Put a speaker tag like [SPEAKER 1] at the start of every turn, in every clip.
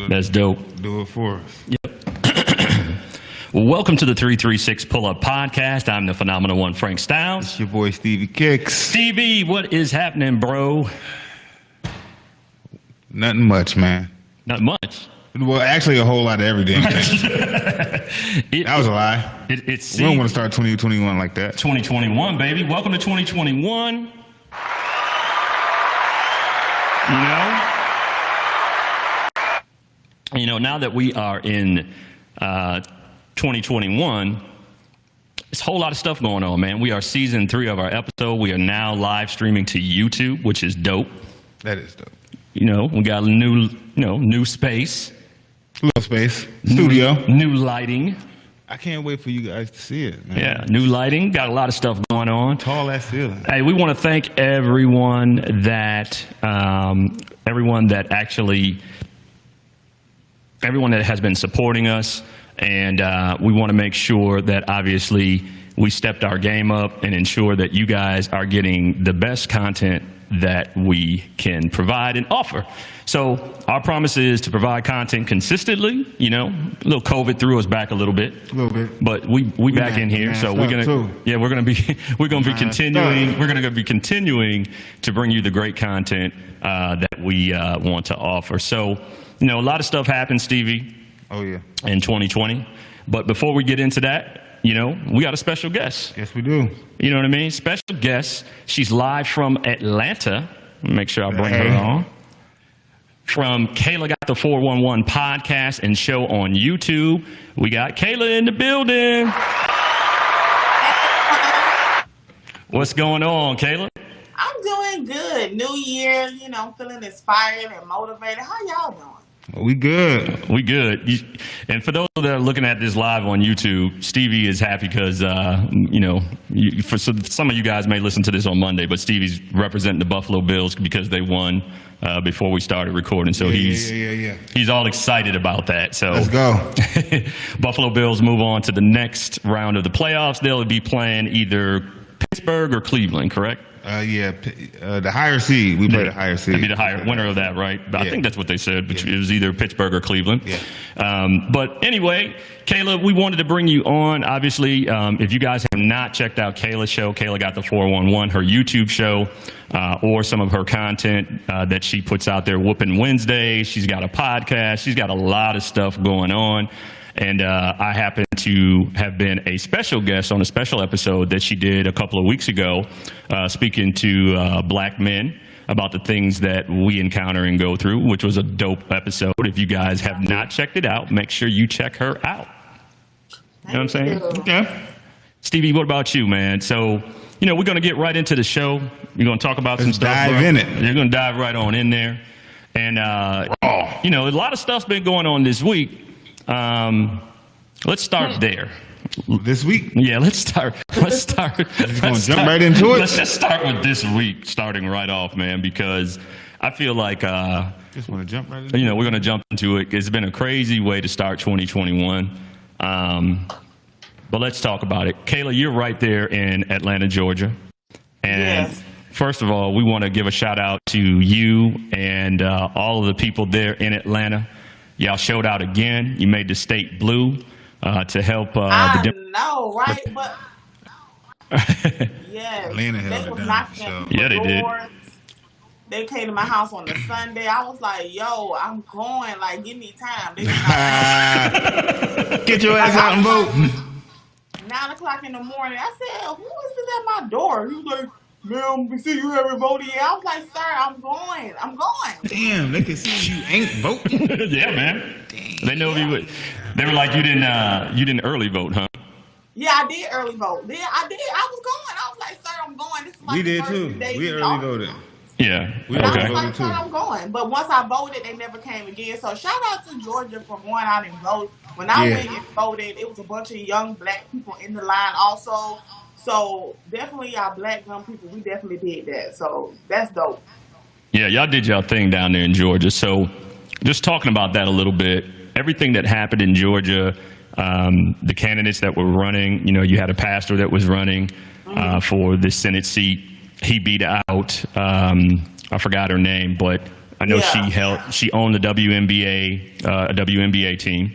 [SPEAKER 1] That's dope.
[SPEAKER 2] Do it for us.
[SPEAKER 1] Yep. Well, welcome to the 336 Pull-Up Podcast. I'm the phenomenal one, Frank Styles.
[SPEAKER 2] It's your boy, Stevie Kicks.
[SPEAKER 1] Stevie, what is happening, bro?
[SPEAKER 2] Nothing much, man.
[SPEAKER 1] Not much.
[SPEAKER 2] Well, actually, a whole lot of everything. That was a lie. We don't want to start 2021 like that.
[SPEAKER 1] 2021, baby. Welcome to 2021. You know, now that we are in 2021, there's a whole lot of stuff going on, man. We are season 3 of our episode. We are now live streaming to YouTube, which is dope.
[SPEAKER 2] That is dope.
[SPEAKER 1] You know, we got a new space.
[SPEAKER 2] Little space. Studio.
[SPEAKER 1] New lighting.
[SPEAKER 2] I can't wait for you guys to see it, man.
[SPEAKER 1] Yeah, new lighting. Got a lot of stuff going on.
[SPEAKER 2] Tall ass ceiling.
[SPEAKER 1] Hey, we want to thank everyone that has been supporting us, and we want to make sure that obviously we stepped our game up and ensure that you guys are getting the best content that we can provide and offer. So our promise is to provide content consistently. You know, a little COVID threw us back a little bit.
[SPEAKER 2] A little bit.
[SPEAKER 1] But we back in here, so we're gonna be continuing to bring you the great content that we want to offer. So, you know, a lot of stuff happened, Stevie.
[SPEAKER 2] Oh yeah.
[SPEAKER 1] In 2020. But before we get into that, you know, we got a special guest.
[SPEAKER 2] Yes, we do.
[SPEAKER 1] You know what I mean? Special guest. She's live from Atlanta. Make sure I bring her on. From Kayla Got the 411 podcast and show on YouTube. We got Kayla in the building. What's going on, Kayla?
[SPEAKER 3] I'm doing good. New year, you know, feeling inspired and motivated. How y'all doing?
[SPEAKER 2] We good.
[SPEAKER 1] We good. And for those that are looking at this live on YouTube, Stevie is happy because, for some of you guys may listen to this on Monday, but Stevie's representing the Buffalo Bills because they won before we started recording. So he's all excited about that. So
[SPEAKER 2] let's go.
[SPEAKER 1] Buffalo Bills move on to the next round of the playoffs. They'll be playing either Pittsburgh or Cleveland, correct?
[SPEAKER 2] The higher seed. We play the higher seed.
[SPEAKER 1] Be the higher winner of that, right? I think that's what they said. But it was either Pittsburgh or Cleveland.
[SPEAKER 2] Yeah.
[SPEAKER 1] But anyway, Kayla, we wanted to bring you on. Obviously, if you guys have not checked out Kayla's show, Kayla Got the 411, her YouTube show, or some of her content that she puts out there, Whoopin' Wednesday. She's got a podcast. She's got a lot of stuff going on. And I happen to have been a special guest on a special episode that she did a couple of weeks ago, speaking to black men about the things that we encounter and go through, which was a dope episode. If you guys have not checked it out, make sure you check her out. You know what I'm saying? Yeah. Stevie, what about you, man? So, you know, we're going to get right into the show. We're going to talk about some stuff.
[SPEAKER 2] Dive in it.
[SPEAKER 1] You're going to dive right on in there. And, you know, a lot of stuff's been going on this week. Let's start there.
[SPEAKER 2] This week?
[SPEAKER 1] Yeah, let's start.
[SPEAKER 2] Just gonna jump right into it.
[SPEAKER 1] Let's just start with this week, starting right off, man, because I feel like
[SPEAKER 2] just want to jump right into
[SPEAKER 1] we're gonna jump into it. It's been a crazy way to start 2021. But let's talk about it. Kayla, you're right there in Atlanta, Georgia. And
[SPEAKER 3] yes.
[SPEAKER 1] First of all, we want to give a shout out to you and all of the people there in Atlanta. Y'all showed out again. You made the state blue to help.
[SPEAKER 3] I know, right? But yes,
[SPEAKER 2] Atlanta
[SPEAKER 3] they was
[SPEAKER 2] done,
[SPEAKER 3] knocking
[SPEAKER 2] so.
[SPEAKER 3] at
[SPEAKER 1] Yeah, they did.
[SPEAKER 3] doors. They came to my house on a Sunday. I was like, "Yo, I'm going. Like, give me time." They was
[SPEAKER 2] Get your ass out and vote.
[SPEAKER 3] 9 o'clock in the morning. I said, "Who is this at my door?" He was like, "Ma'am, we see you haven't voted yet." I was like, "Sir, I'm going. I'm going."
[SPEAKER 2] Damn, they can see you ain't voting.
[SPEAKER 1] Yeah, man. Damn. They know if you would. They were like, you didn't early vote, huh?
[SPEAKER 3] Yeah, I did early vote. Yeah, I did. I was going. I was like, "Sir, I'm going." This is like
[SPEAKER 2] We
[SPEAKER 3] the
[SPEAKER 2] did
[SPEAKER 3] first
[SPEAKER 2] too.
[SPEAKER 3] day
[SPEAKER 2] We
[SPEAKER 3] in
[SPEAKER 2] early
[SPEAKER 3] office.
[SPEAKER 2] voted.
[SPEAKER 1] Yeah.
[SPEAKER 2] We
[SPEAKER 3] And I
[SPEAKER 2] early
[SPEAKER 3] was like,
[SPEAKER 2] voted
[SPEAKER 3] "Sir,
[SPEAKER 2] too.
[SPEAKER 3] I'm going." But once I voted, they never came again. So shout out to Georgia for going out and vote. When I went and voted, it was a bunch of young black people in the line also. So definitely y'all black young people, we definitely did that. So that's dope.
[SPEAKER 1] Yeah, y'all did y'all thing down there in Georgia. So just talking about that a little bit, everything that happened in Georgia, the candidates that were running, you know, you had a pastor that was running for the Senate seat. He beat out, I forgot her name, but I know
[SPEAKER 3] Yeah.
[SPEAKER 1] she owned the WNBA, a WNBA team.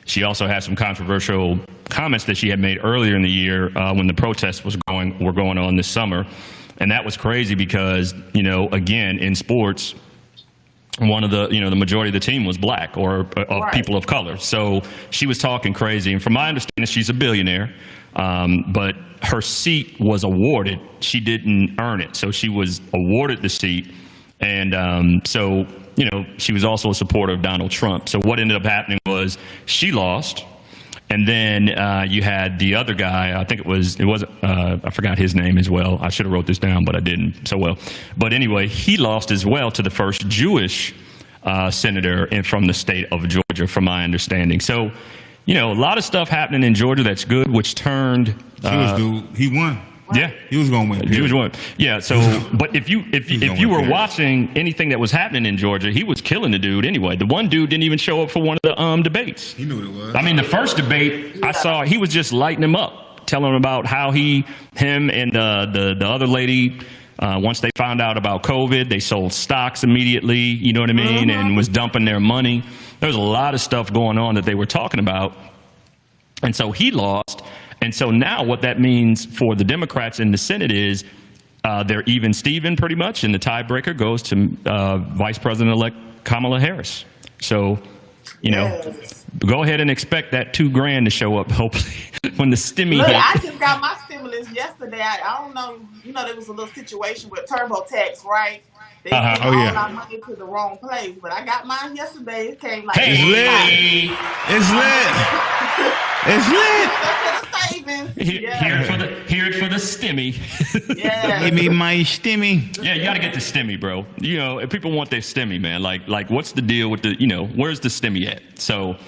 [SPEAKER 1] She also had some controversial comments that she had made earlier in the year when the protests were going on this summer. And that was crazy because, again, in sports, one of the majority of the team was black or of people of color. So she was talking crazy. And from my understanding, she's a billionaire. But her seat was awarded. She didn't earn it. So she was awarded the seat. And so, she was also a supporter of Donald Trump. So what ended up happening was she lost. And then you had the other guy. I think I forgot his name as well. I should have wrote this down, but I didn't so well. But anyway, he lost as well to the first Jewish senator from the state of Georgia, from my understanding. So, a lot of stuff happening in Georgia that's good, which turned.
[SPEAKER 2] He won.
[SPEAKER 1] Yeah,
[SPEAKER 2] he was going to win.
[SPEAKER 1] He was won. Yeah. So, but if you were watching anything that was happening in Georgia, he was killing the dude anyway. The one dude didn't even show up for one of the debates.
[SPEAKER 2] He knew what it was.
[SPEAKER 1] I mean, the first debate I saw, he was just lighting him up, telling him about how him and the other lady. Once they found out about COVID, they sold stocks immediately. You know what I mean, and was dumping their money. There was a lot of stuff going on that they were talking about, and so he lost. And so now what that means for the Democrats in the Senate is they're even Steven pretty much, and the tiebreaker goes to Vice President-elect Kamala Harris. So, go ahead and expect that $2,000 to show up, hopefully, when the stimmy
[SPEAKER 3] Look,
[SPEAKER 1] hit.
[SPEAKER 3] I just got my stimulus yesterday. I don't know, there was a little situation with TurboTax, right? They sent all our money to the wrong place, but I got mine yesterday. It came like
[SPEAKER 2] it's lit. It's lit. It's lit.
[SPEAKER 1] Hear it for the stimmy.
[SPEAKER 3] Yeah.
[SPEAKER 2] Give me my stimmy.
[SPEAKER 1] Yeah, you got to get the stimmy, bro. If people want their stimmy, man. Like what's the deal with the, where's the stimmy at? So,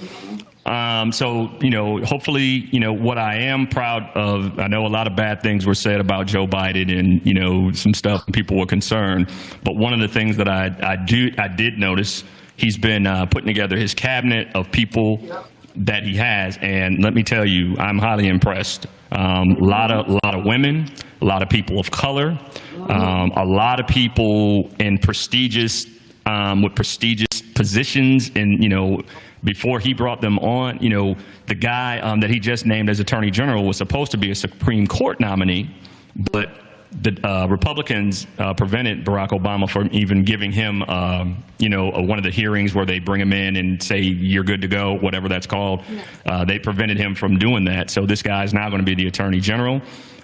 [SPEAKER 1] hopefully, what I am proud of, I know a lot of bad things were said about Joe Biden and, some stuff people were concerned. But one of the things that I did notice, he's been putting together his cabinet of people that he has. And let me tell you, I'm highly impressed. A lot of women, a lot of people of color, a lot of people in prestigious positions. And, before he brought them on, the guy that he just named as Attorney General was supposed to be a Supreme Court nominee, but the Republicans prevented Barack Obama from even giving him, one of the hearings where they bring him in and say, you're good to go, whatever that's called. They prevented him from doing that. So this guy's now going to be the Attorney General.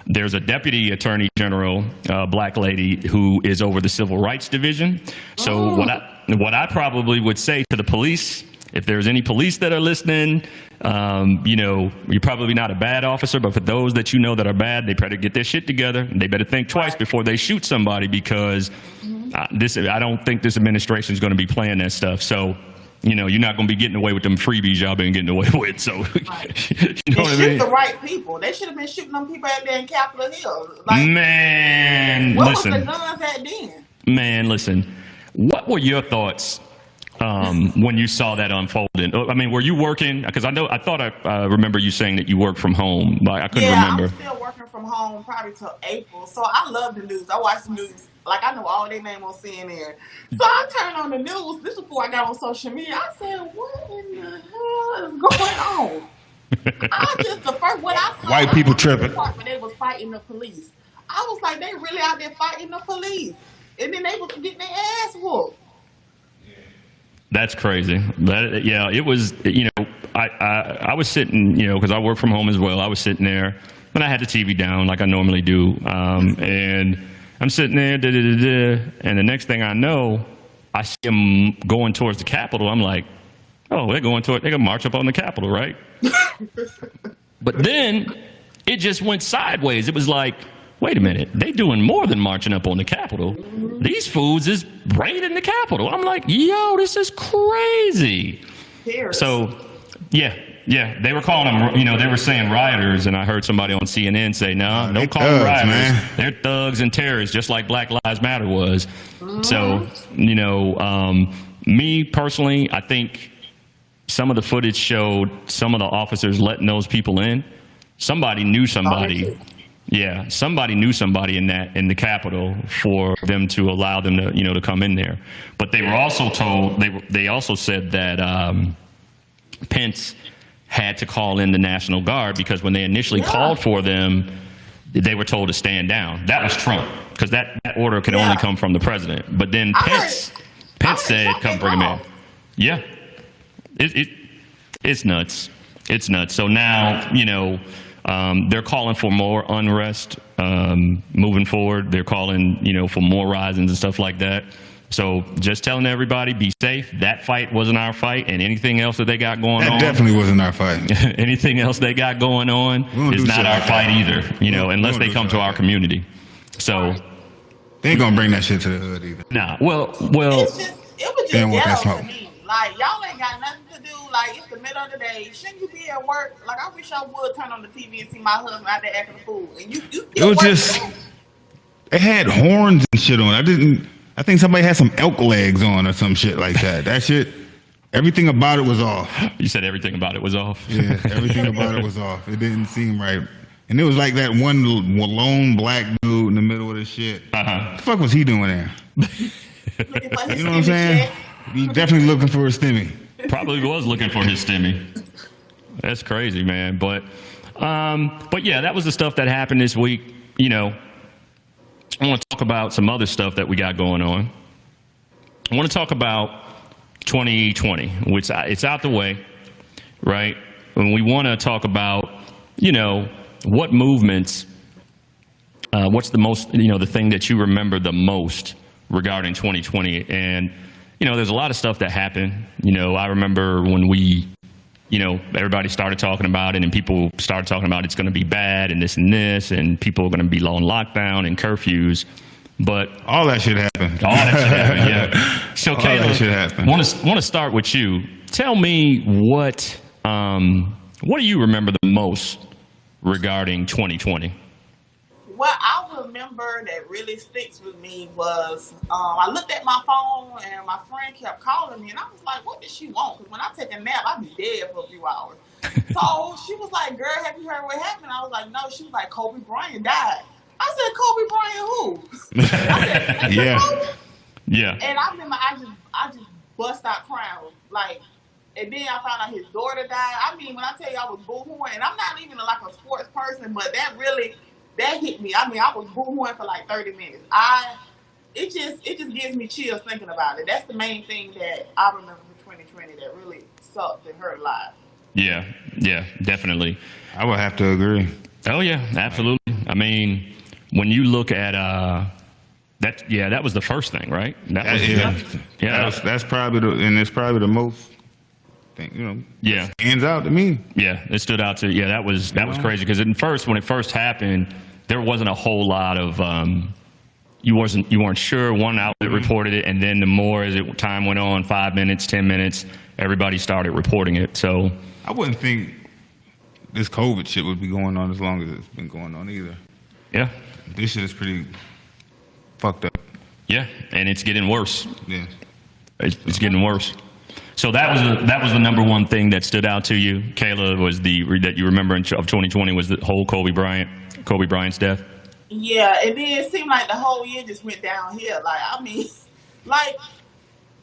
[SPEAKER 1] There's a Deputy Attorney General, black lady, who is over the Civil Rights Division. So what I probably would say to the police, if there's any police that are listening, you're probably not a bad officer, but for those that that are bad, they better get their shit together. They better think twice before they shoot somebody, because I don't think this administration is going to be playing that stuff. So, you're not going to be getting away with them freebies y'all been getting away with. So,
[SPEAKER 3] you know what I mean? The right people. They should have been shooting them people out there in Capitol Hill.
[SPEAKER 1] Man,
[SPEAKER 3] what
[SPEAKER 1] listen.
[SPEAKER 3] was the guns at then?
[SPEAKER 1] Man, listen. What were your thoughts when you saw that unfolding? I mean, were you working? Because I thought I remember you saying that you work from home. Like, I couldn't remember.
[SPEAKER 3] I'm still working from home probably till April. So I love the news. I watch the news. Like, I know all their name on CNN. So I turned on the news. This was before I got on social media. I said, what in the hell is going on? What I saw,
[SPEAKER 2] white people tripping.
[SPEAKER 3] When they was fighting the police. I was like, they really out there fighting the police. And then they was getting their ass whooped.
[SPEAKER 1] That's crazy. It was, I was sitting, because I work from home as well. I was sitting there, and I had the TV down like I normally do. And I'm sitting there, and the next thing I know, I see them going towards the Capitol. I'm like, oh, they're going to march up on the Capitol, right? But then it just went sideways. It was like, wait a minute, they doing more than marching up on the Capitol. These fools is raiding the Capitol. I'm like, yo, this is crazy. So, they were calling them, they were saying rioters, and I heard somebody on CNN say, no, don't call them rioters. Man. They're thugs and terrorists, just like Black Lives Matter was. So, me personally, I think some of the footage showed some of the officers letting those people in. Somebody knew somebody. Yeah, somebody knew somebody in the Capitol for them to allow them to, to come in there. But they were also told, they also said that Pence had to call in the National Guard because when they initially called for them, they were told to stand down. That was Trump, because that order could only come from the president. But then Pence said, come bring them in. Yeah. It's nuts. It's nuts. So now, they're calling for more unrest moving forward. They're calling, for more risings and stuff like that. So just telling everybody, be safe. That fight wasn't our fight, and anything else that they got going on.
[SPEAKER 2] That definitely wasn't our fight.
[SPEAKER 1] Anything else they got going on is not our fight either, unless they come to our community. So
[SPEAKER 2] they ain't gonna bring that shit to the hood either.
[SPEAKER 1] Nah. Well.
[SPEAKER 3] It was just ghetto to me. Like, y'all ain't got nothing to do. Like, it's the middle of the day. Shouldn't you be at work? Like, I wish I would turn on the TV and see my husband out there acting a fool. And you
[SPEAKER 2] it was just, it had horns and shit on. I think somebody had some elk legs on or some shit like that. That shit, everything about it was off.
[SPEAKER 1] You said everything about it was off?
[SPEAKER 2] Yeah, everything about it was off. It didn't seem right. And it was like that one lone black dude in the middle of the shit. What the fuck was he doing there? You know what I'm saying? He definitely looking for a stimmy.
[SPEAKER 1] Probably was looking for his stimmy. That's crazy, man. But yeah, that was the stuff that happened this week. I want to talk about some other stuff that we got going on. I want to talk about 2020, which it's out the way, right? And we want to talk about, what movements, what's the most, the thing that you remember the most regarding 2020. And, there's a lot of stuff that happened. I remember when we, everybody started talking about it and people started talking about it's going to be bad and this and people are going to be on lockdown and curfews. But
[SPEAKER 2] all that shit happened.
[SPEAKER 1] All that shit happened, yeah. So, Kayla, want to start with you. Tell me what do you remember the most regarding 2020?
[SPEAKER 3] What I remember that really sticks with me was I looked at my phone and my friend kept calling me and I was like, what did she want? Because when I take a nap, I'd be dead for a few hours. So she was like, girl, have you heard what happened? I was like, no. She was like, Kobe Bryant died. I said, Kobe Bryant who? I said,
[SPEAKER 2] yeah.
[SPEAKER 1] Yeah.
[SPEAKER 3] And I remember I just bust out crying. Like, and then I found out his daughter died. I mean, when I tell you I was boo-hooing, and I'm not even like a sports person, but that hit me. I mean, I was boo-hooing for like 30 minutes. It just gives me chills thinking about it. That's the main thing that I remember from 2020 that really sucked and hurt a lot.
[SPEAKER 1] Yeah, definitely.
[SPEAKER 2] I would have to agree.
[SPEAKER 1] Oh yeah, absolutely. I mean, when you look at that was the first thing, right?
[SPEAKER 2] That's probably it's probably the most thing, stands out to me.
[SPEAKER 1] Yeah, it stood out to that was crazy because when it first happened, there wasn't a whole lot of you weren't sure. One outlet reported it, and then the more as time went on, 5 minutes, 10 minutes, everybody started reporting it. So
[SPEAKER 2] I wouldn't think this COVID shit would be going on as long as it's been going on either.
[SPEAKER 1] Yeah,
[SPEAKER 2] this shit is pretty fucked up.
[SPEAKER 1] Yeah, and it's getting worse.
[SPEAKER 2] Yeah,
[SPEAKER 1] it's getting worse. So that was the number one thing that stood out to you, Kayla, was that you remember of 2020 was the whole Kobe Bryant's death.
[SPEAKER 3] Yeah, and then it seemed like the whole year just went downhill. Like, I mean, like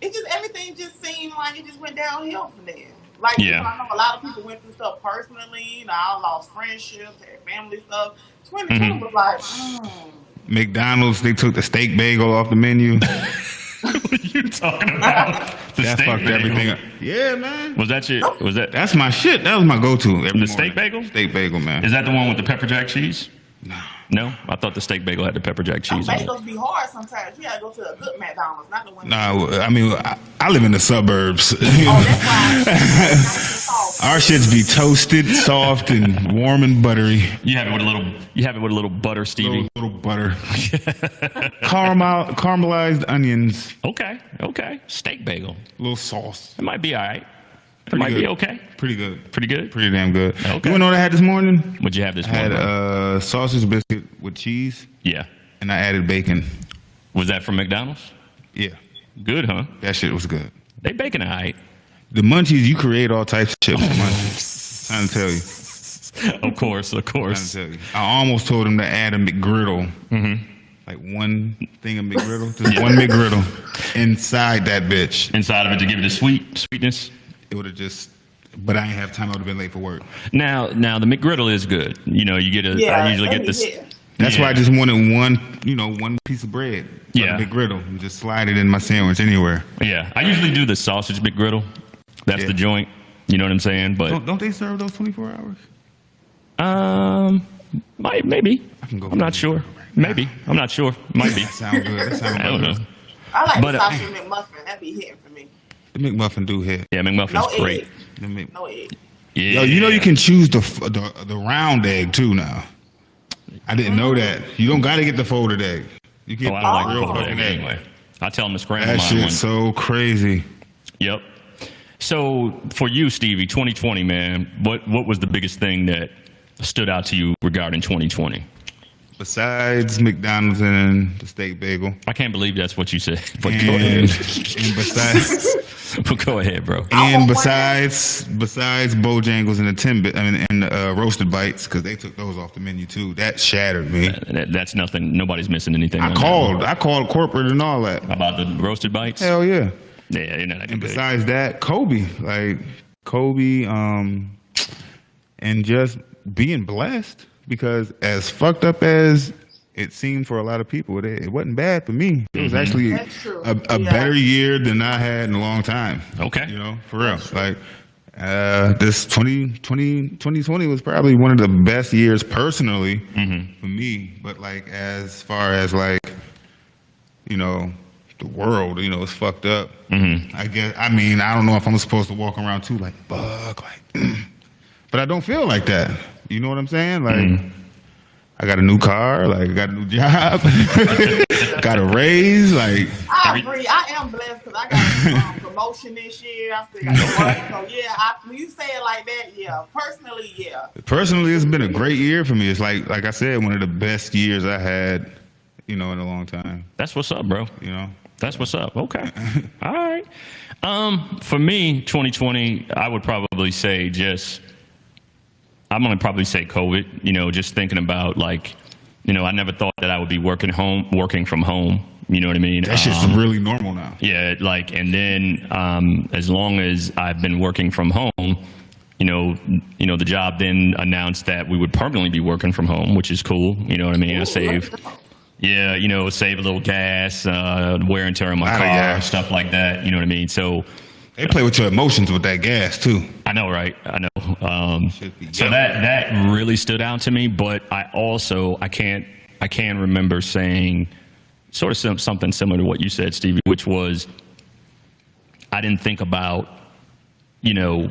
[SPEAKER 3] everything just seemed like it just went downhill from there. Like, I know a lot of people went through stuff personally. I lost friendships, had family stuff. 2020 was like,
[SPEAKER 2] McDonald's, they took the steak bagel off the menu.
[SPEAKER 1] What are you talking about?
[SPEAKER 2] That fucked everything up. Yeah, man.
[SPEAKER 1] Was that your?
[SPEAKER 2] That's my shit. That was my go-to.
[SPEAKER 1] The steak bagel?
[SPEAKER 2] Steak bagel, man.
[SPEAKER 1] Is that the one with the pepper jack cheese?
[SPEAKER 2] No.
[SPEAKER 1] No? I thought the steak bagel had the pepper jack cheese on it.
[SPEAKER 3] Bagels be hard sometimes. You gotta go to a good McDonald's, not the one.
[SPEAKER 2] Nah, I mean, I live in the suburbs.
[SPEAKER 3] That's why.
[SPEAKER 2] Our shits be toasted, soft, and warm and buttery.
[SPEAKER 1] You have it with a little butter, Stevie.
[SPEAKER 2] Little butter. Caramelized onions.
[SPEAKER 1] Okay. Steak bagel.
[SPEAKER 2] A little sauce.
[SPEAKER 1] It might be all right. It might be okay.
[SPEAKER 2] Pretty good.
[SPEAKER 1] Pretty good?
[SPEAKER 2] Pretty damn good.
[SPEAKER 1] Okay.
[SPEAKER 2] You want to know what I had this morning?
[SPEAKER 1] What'd you have this morning?
[SPEAKER 2] I had sausage biscuit with cheese.
[SPEAKER 1] Yeah.
[SPEAKER 2] And I added bacon.
[SPEAKER 1] Was that from McDonald's?
[SPEAKER 2] Yeah.
[SPEAKER 1] Good, huh?
[SPEAKER 2] That shit was good.
[SPEAKER 1] They bacon all right.
[SPEAKER 2] The munchies, you create all types of shit with the munchies. I'm trying to tell you.
[SPEAKER 1] Of course.
[SPEAKER 2] I almost told him to add a McGriddle. Like one thing of McGriddle, just one McGriddle inside that bitch.
[SPEAKER 1] Inside of it to give it a sweetness.
[SPEAKER 2] It would have just, but I didn't have time. I would have been late for work.
[SPEAKER 1] Now the McGriddle is good. You know, you get I usually get this.
[SPEAKER 3] Yeah.
[SPEAKER 2] That's why I just wanted one piece of bread.
[SPEAKER 1] Yeah.
[SPEAKER 2] McGriddle, and just slide it in my sandwich anywhere.
[SPEAKER 1] Yeah, I usually do the sausage McGriddle. That's the joint. You know what I'm saying? But
[SPEAKER 2] don't they serve those 24 hours?
[SPEAKER 1] Maybe.
[SPEAKER 2] I can go.
[SPEAKER 1] I'm not sure. Maybe. I'm not sure. Might be.
[SPEAKER 2] That sounds good.
[SPEAKER 1] I don't know.
[SPEAKER 3] I like the sausage McMuffin. That be hitting for me.
[SPEAKER 2] The McMuffin do hit.
[SPEAKER 1] Yeah, McMuffin's great.
[SPEAKER 3] No egg.
[SPEAKER 1] Yeah.
[SPEAKER 2] Yo, you know you can choose the round egg too now. I didn't know that. You don't got to get the folded egg. You get
[SPEAKER 1] I don't like
[SPEAKER 2] the real
[SPEAKER 1] folded
[SPEAKER 2] fucking
[SPEAKER 1] egg
[SPEAKER 2] egg.
[SPEAKER 1] anyway. I tell them to scramble
[SPEAKER 2] That
[SPEAKER 1] mine
[SPEAKER 2] shit's
[SPEAKER 1] one.
[SPEAKER 2] so crazy.
[SPEAKER 1] Yep. So for you, Stevie, 2020, man, what was the biggest thing that stood out to you regarding 2020?
[SPEAKER 2] Besides McDonald's and the steak bagel.
[SPEAKER 1] I can't believe that's what you said. But go
[SPEAKER 2] And,
[SPEAKER 1] ahead.
[SPEAKER 2] and besides
[SPEAKER 1] But go ahead, bro.
[SPEAKER 2] and besides Bojangles and the roasted bites, because they took those off the menu too. That shattered me.
[SPEAKER 1] That's nothing. Nobody's missing anything.
[SPEAKER 2] I called corporate and all that.
[SPEAKER 1] About the roasted bites.
[SPEAKER 2] Hell yeah.
[SPEAKER 1] Yeah, you're not that
[SPEAKER 2] And
[SPEAKER 1] good.
[SPEAKER 2] besides that, Kobe, and just being blessed, because as fucked up as it seemed for a lot of people, it wasn't bad for me. It was actually
[SPEAKER 3] That's true.
[SPEAKER 2] a better year than I had in a long time.
[SPEAKER 1] Okay.
[SPEAKER 2] You know, for real. Like, this 2020 was probably one of the best years personally for me. But like, as far as like, you know, the world, you know, it's fucked up. I don't know if I'm supposed to walk around too like, fuck, like, but I don't feel like that. You know what I'm saying? Like, I got a new car, like I got a new job, got a raise, like.
[SPEAKER 3] I agree. I am blessed because I got a promotion this year. I still got to work. So yeah, when you say it like that, yeah. Personally, yeah.
[SPEAKER 2] Personally, it's been a great year for me. It's like I said, one of the best years I had, you know, in a long time.
[SPEAKER 1] That's what's up, bro.
[SPEAKER 2] You know.
[SPEAKER 1] That's what's up. Okay. All right. For me, 2020, I would probably say I'm going to probably say COVID, you know, just thinking about like, you know, I never thought that I would be working from home. You know what I mean?
[SPEAKER 2] That shit's really normal now.
[SPEAKER 1] Yeah. Like, and then, as long as I've been working from home, you know, the job then announced that we would permanently be working from home, which is cool. You know what I mean? I save a little gas, wear and tear on my car, stuff like that. You know what I mean? So
[SPEAKER 2] they play with your emotions with that gas too.
[SPEAKER 1] I know, right? I know. So that really stood out to me. But I can remember saying sort of something similar to what you said, Stevie, which was I didn't think about, you know,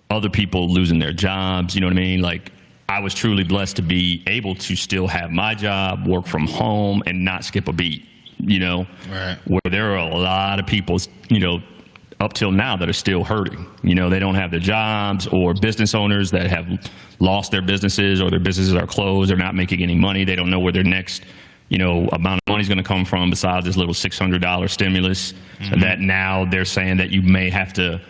[SPEAKER 1] other people losing their jobs. You know what I mean? Like, I was truly blessed to be able to still have my job, work from home, and not skip a beat, you know,
[SPEAKER 2] right.
[SPEAKER 1] Where there are a lot of people, you know, up till now that are still hurting. You know, they don't have their jobs, or business owners that have lost their businesses, or their businesses are closed. They're not making any money. They don't know where their next, you know, amount of money is going to come from besides this little $600 stimulus that now they're saying that you may have to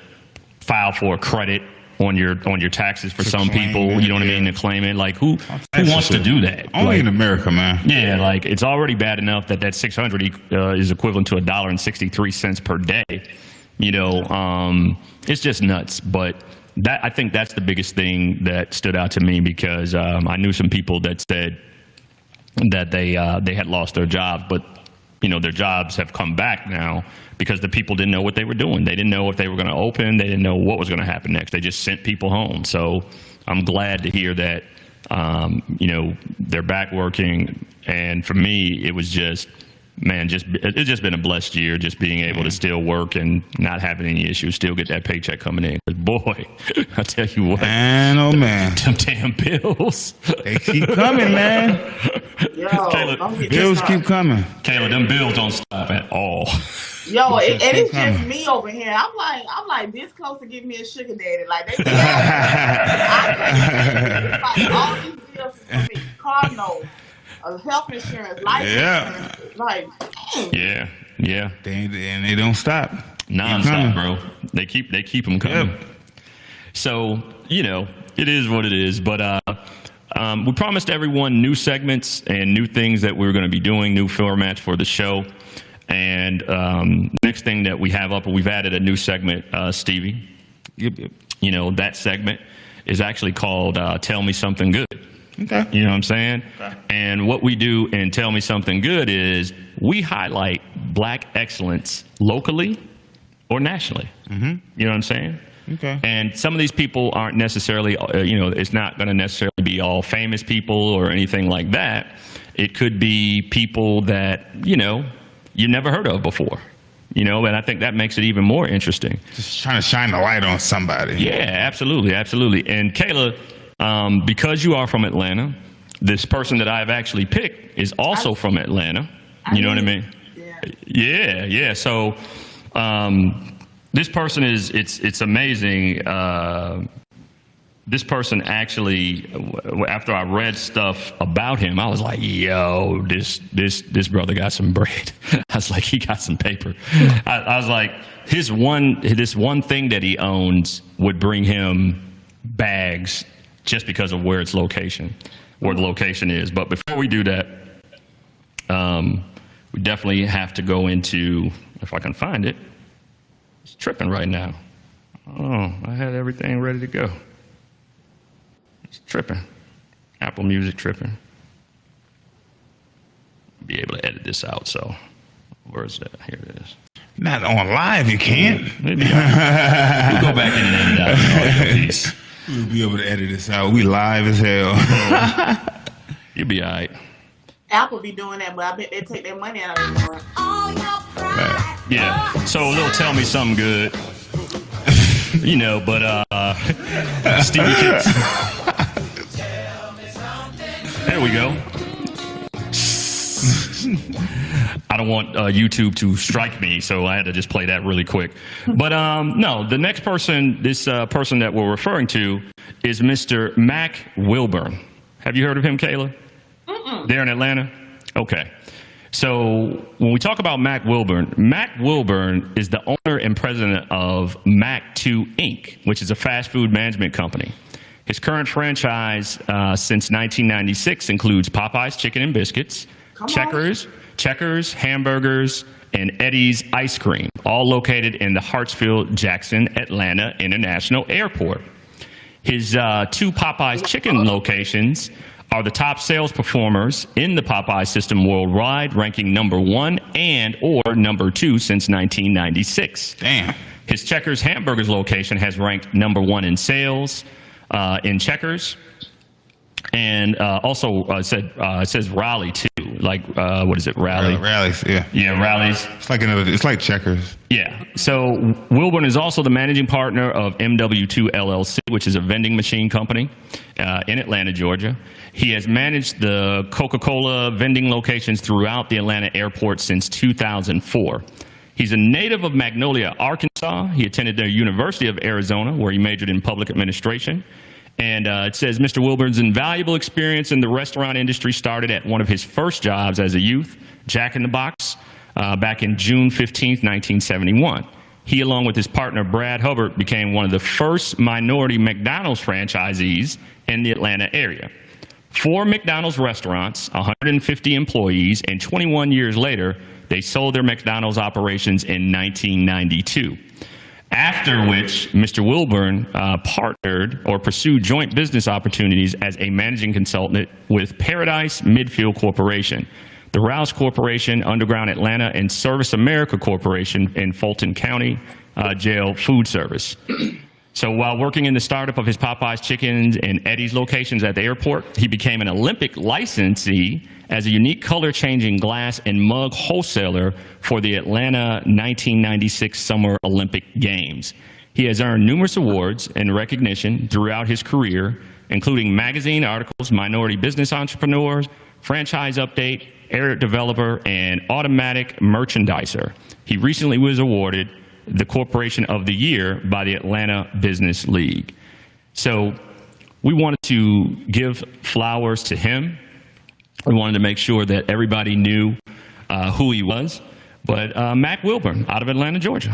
[SPEAKER 1] file for a credit on your taxes for some people, you know what I mean, to claim it. Like, who wants to do that?
[SPEAKER 2] Only in America, man.
[SPEAKER 1] Yeah, like, it's already bad enough that $600 is equivalent to $1.63 per day. You know, it's just nuts. But I think that's the biggest thing that stood out to me, because I knew some people that said that they had lost their jobs, but you know, their jobs have come back now because the people didn't know what they were doing. They didn't know if they were going to open. They didn't know what was going to happen next. They just sent people home. So I'm glad to hear that, you know, they're back working. And for me, it was just, man, it's just been a blessed year, just being able to still work and not having any issues, still get that paycheck coming in. 'Cause boy, I tell you what.
[SPEAKER 2] Man, oh man.
[SPEAKER 1] Them damn bills.
[SPEAKER 2] They keep coming, man.
[SPEAKER 3] Yo,
[SPEAKER 2] Bills keep coming.
[SPEAKER 1] Kayla, them bills don't stop at all.
[SPEAKER 3] Yo, and it's just me over here. I'm like this close to giving me a sugar daddy. Like, they like all these bills for me. Car notes, health insurance, life insurance. Like, dang.
[SPEAKER 1] Yeah.
[SPEAKER 2] They don't stop.
[SPEAKER 1] Non-stop, bro. They keep them coming.
[SPEAKER 2] Yep.
[SPEAKER 1] So, you know, it is what it is. But we promised everyone new segments and new things that we're going to be doing, new formats for the show. And next thing that we have up, we've added a new segment, Stevie.
[SPEAKER 2] Yep.
[SPEAKER 1] You know, that segment is actually called Tell Me Something Good.
[SPEAKER 2] Okay.
[SPEAKER 1] You know what I'm saying?
[SPEAKER 2] Okay.
[SPEAKER 1] And what we do in Tell Me Something Good is we highlight black excellence locally or nationally. Mm-hmm. You know what I'm saying?
[SPEAKER 2] Okay.
[SPEAKER 1] And some of these people aren't necessarily, it's not going to necessarily be all famous people or anything like that. It could be people that, you never heard of before, and I think that makes it even more interesting.
[SPEAKER 2] Just trying to shine the light on somebody.
[SPEAKER 1] Yeah, absolutely, absolutely. And Kayla, because you are from Atlanta, this person that I've actually picked is also from Atlanta. You know what I mean? Yeah. So this person it's amazing. This person actually, after I read stuff about him, I was like, yo, this brother got some bread. I was like, he got some paper. I was like, this one thing that he owns would bring him bags just because of where the location is. But before we do that, we definitely have to go into, if I can find it. It's tripping right now. Oh, I had everything ready to go. It's tripping. Apple Music tripping. Be able to edit this out, so where is that? Here it is.
[SPEAKER 2] Not on live, you can't.
[SPEAKER 1] Maybe we'll go back in and edit out the audio piece.
[SPEAKER 2] We'll be able to edit this out. We live as hell.
[SPEAKER 1] You'll be all right.
[SPEAKER 3] Apple be doing that, but I bet they take their money out of it.
[SPEAKER 2] Right.
[SPEAKER 1] Yeah. So a little tell me something good. But Stevie Kicks. There we go. I don't want YouTube to strike me, so I had to just play that really quick. But no, the next person, this person that we're referring to is Mr. Mac Wilburn. Have you heard of him, Kayla? Mm-mm. There in Atlanta? Okay. So when we talk about Mac Wilburn is the owner and president of Mac2 Inc., which is a fast food management company. His current franchise since 1996 includes Popeye's Chicken and Biscuits, Checkers, Hamburgers, and Eddie's Ice Cream, all located in the Hartsfield-Jackson Atlanta International Airport. His two Popeye's Chicken locations are the top sales performers in the Popeye system worldwide, ranking number 1 or number 2 since 1996.
[SPEAKER 2] Damn.
[SPEAKER 1] His Checkers Hamburgers location has ranked number 1 in sales in Checkers, and also it says Raleigh too. Like what is it, Raleigh?
[SPEAKER 2] Rallies, yeah.
[SPEAKER 1] Yeah, Rallies.
[SPEAKER 2] It's like Checkers.
[SPEAKER 1] Yeah. So Wilburn is also the managing partner of MW2 LLC, which is a vending machine company in Atlanta, Georgia. He has managed the Coca-Cola vending locations throughout the Atlanta airport since 2004. He's a native of Magnolia, Arkansas. He attended the University of Arizona, where he majored in public administration. And it says Mr. Wilburn's invaluable experience in the restaurant industry started at one of his first jobs as a youth, Jack in the Box, back in June 15th, 1971. He, along with his partner Brad Hubbard, became one of the first minority McDonald's franchisees in the Atlanta area. 4 McDonald's restaurants, 150 employees, and 21 years later, they sold their McDonald's operations in 1992. After which, Mr. Wilburn partnered or pursued joint business opportunities as a managing consultant with Paradise Midfield Corporation, the Rouse Corporation, Underground Atlanta, and Service America Corporation in Fulton County Jail Food Service. So while working in the startup of his Popeye's Chickens and Eddie's locations at the airport, he became an Olympic licensee as a unique color-changing glass and mug wholesaler for the Atlanta 1996 Summer Olympic Games. He has earned numerous awards and recognition throughout his career, including magazine articles, Minority Business Entrepreneurs, Franchise Update, Air Developer, and Automatic Merchandiser. He recently was awarded the Corporation of the Year by the Atlanta Business League. So we wanted to give flowers to him. We wanted to make sure that everybody knew who he was. But Mac Wilburn out of Atlanta, Georgia.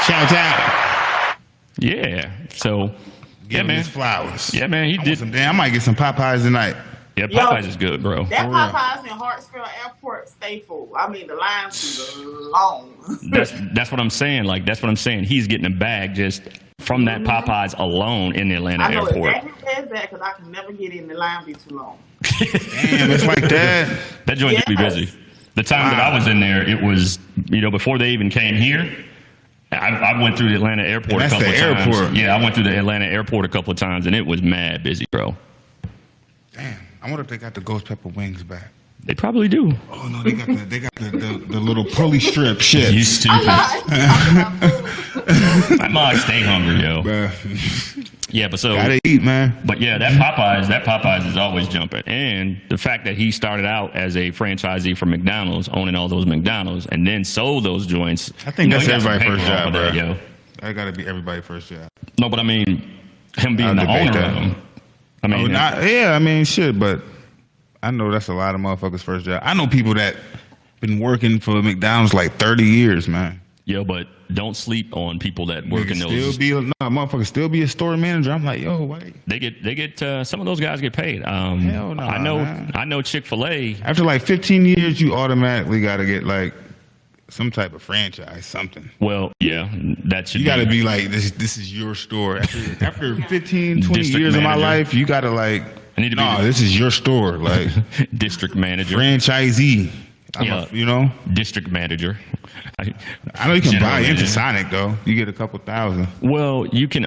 [SPEAKER 2] Shout out.
[SPEAKER 1] Yeah. So
[SPEAKER 2] Give him his flowers.
[SPEAKER 1] Yeah, man, he did.
[SPEAKER 2] I might get some Popeyes tonight.
[SPEAKER 1] Yeah, Popeyes is good, bro.
[SPEAKER 3] That Popeyes in Hartsfield Airport stay full. I mean, the lines are long.
[SPEAKER 1] That's what I'm saying. Like, that's what I'm saying. He's getting a bag just from that Popeyes alone in the Atlanta airport.
[SPEAKER 3] I know exactly where it's at because I can never get in. The line be too long.
[SPEAKER 2] Damn, it's like that.
[SPEAKER 1] That joint could be busy. The time that I was in there, it was, before they even came here, I went through the Atlanta airport a couple of times. Yeah, I went through the Atlanta airport a couple of times, and it was mad busy, bro.
[SPEAKER 2] Damn, I wonder if they got the ghost pepper wings back.
[SPEAKER 1] They probably do.
[SPEAKER 2] Oh no, they got the little pulley strip shit.
[SPEAKER 1] You stupid. My mom stay hungry, yo.
[SPEAKER 2] Bruh.
[SPEAKER 1] Yeah, but so
[SPEAKER 2] gotta eat, man.
[SPEAKER 1] But yeah, that Popeyes is always jumping. And the fact that he started out as a franchisee for McDonald's, owning all those McDonald's, and then sold those joints.
[SPEAKER 2] I think that's everybody's first job, bro.
[SPEAKER 1] Yo.
[SPEAKER 2] That gotta be everybody's first job.
[SPEAKER 1] No, but I mean, him being the owner of them. I mean,
[SPEAKER 2] shit, but I know that's a lot of motherfuckers' first job. I know people that been working for McDonald's like 30 years, man.
[SPEAKER 1] Yo, but don't sleep on people that work in those.
[SPEAKER 2] Motherfuckers still be a store manager. I'm like, yo, wait.
[SPEAKER 1] They get some of those guys get paid.
[SPEAKER 2] Hell no,
[SPEAKER 1] I know Chick-fil-A.
[SPEAKER 2] After like 15 years, you automatically got to get like some type of franchise, something.
[SPEAKER 1] Well, yeah, that should.
[SPEAKER 2] You got to be like, this is your store. After 15, 20 years of my life, you got to like, this is your store, like
[SPEAKER 1] district manager,
[SPEAKER 2] franchisee. District manager. I know you can buy into Sonic though. You get a couple thousand.
[SPEAKER 1] Well, you can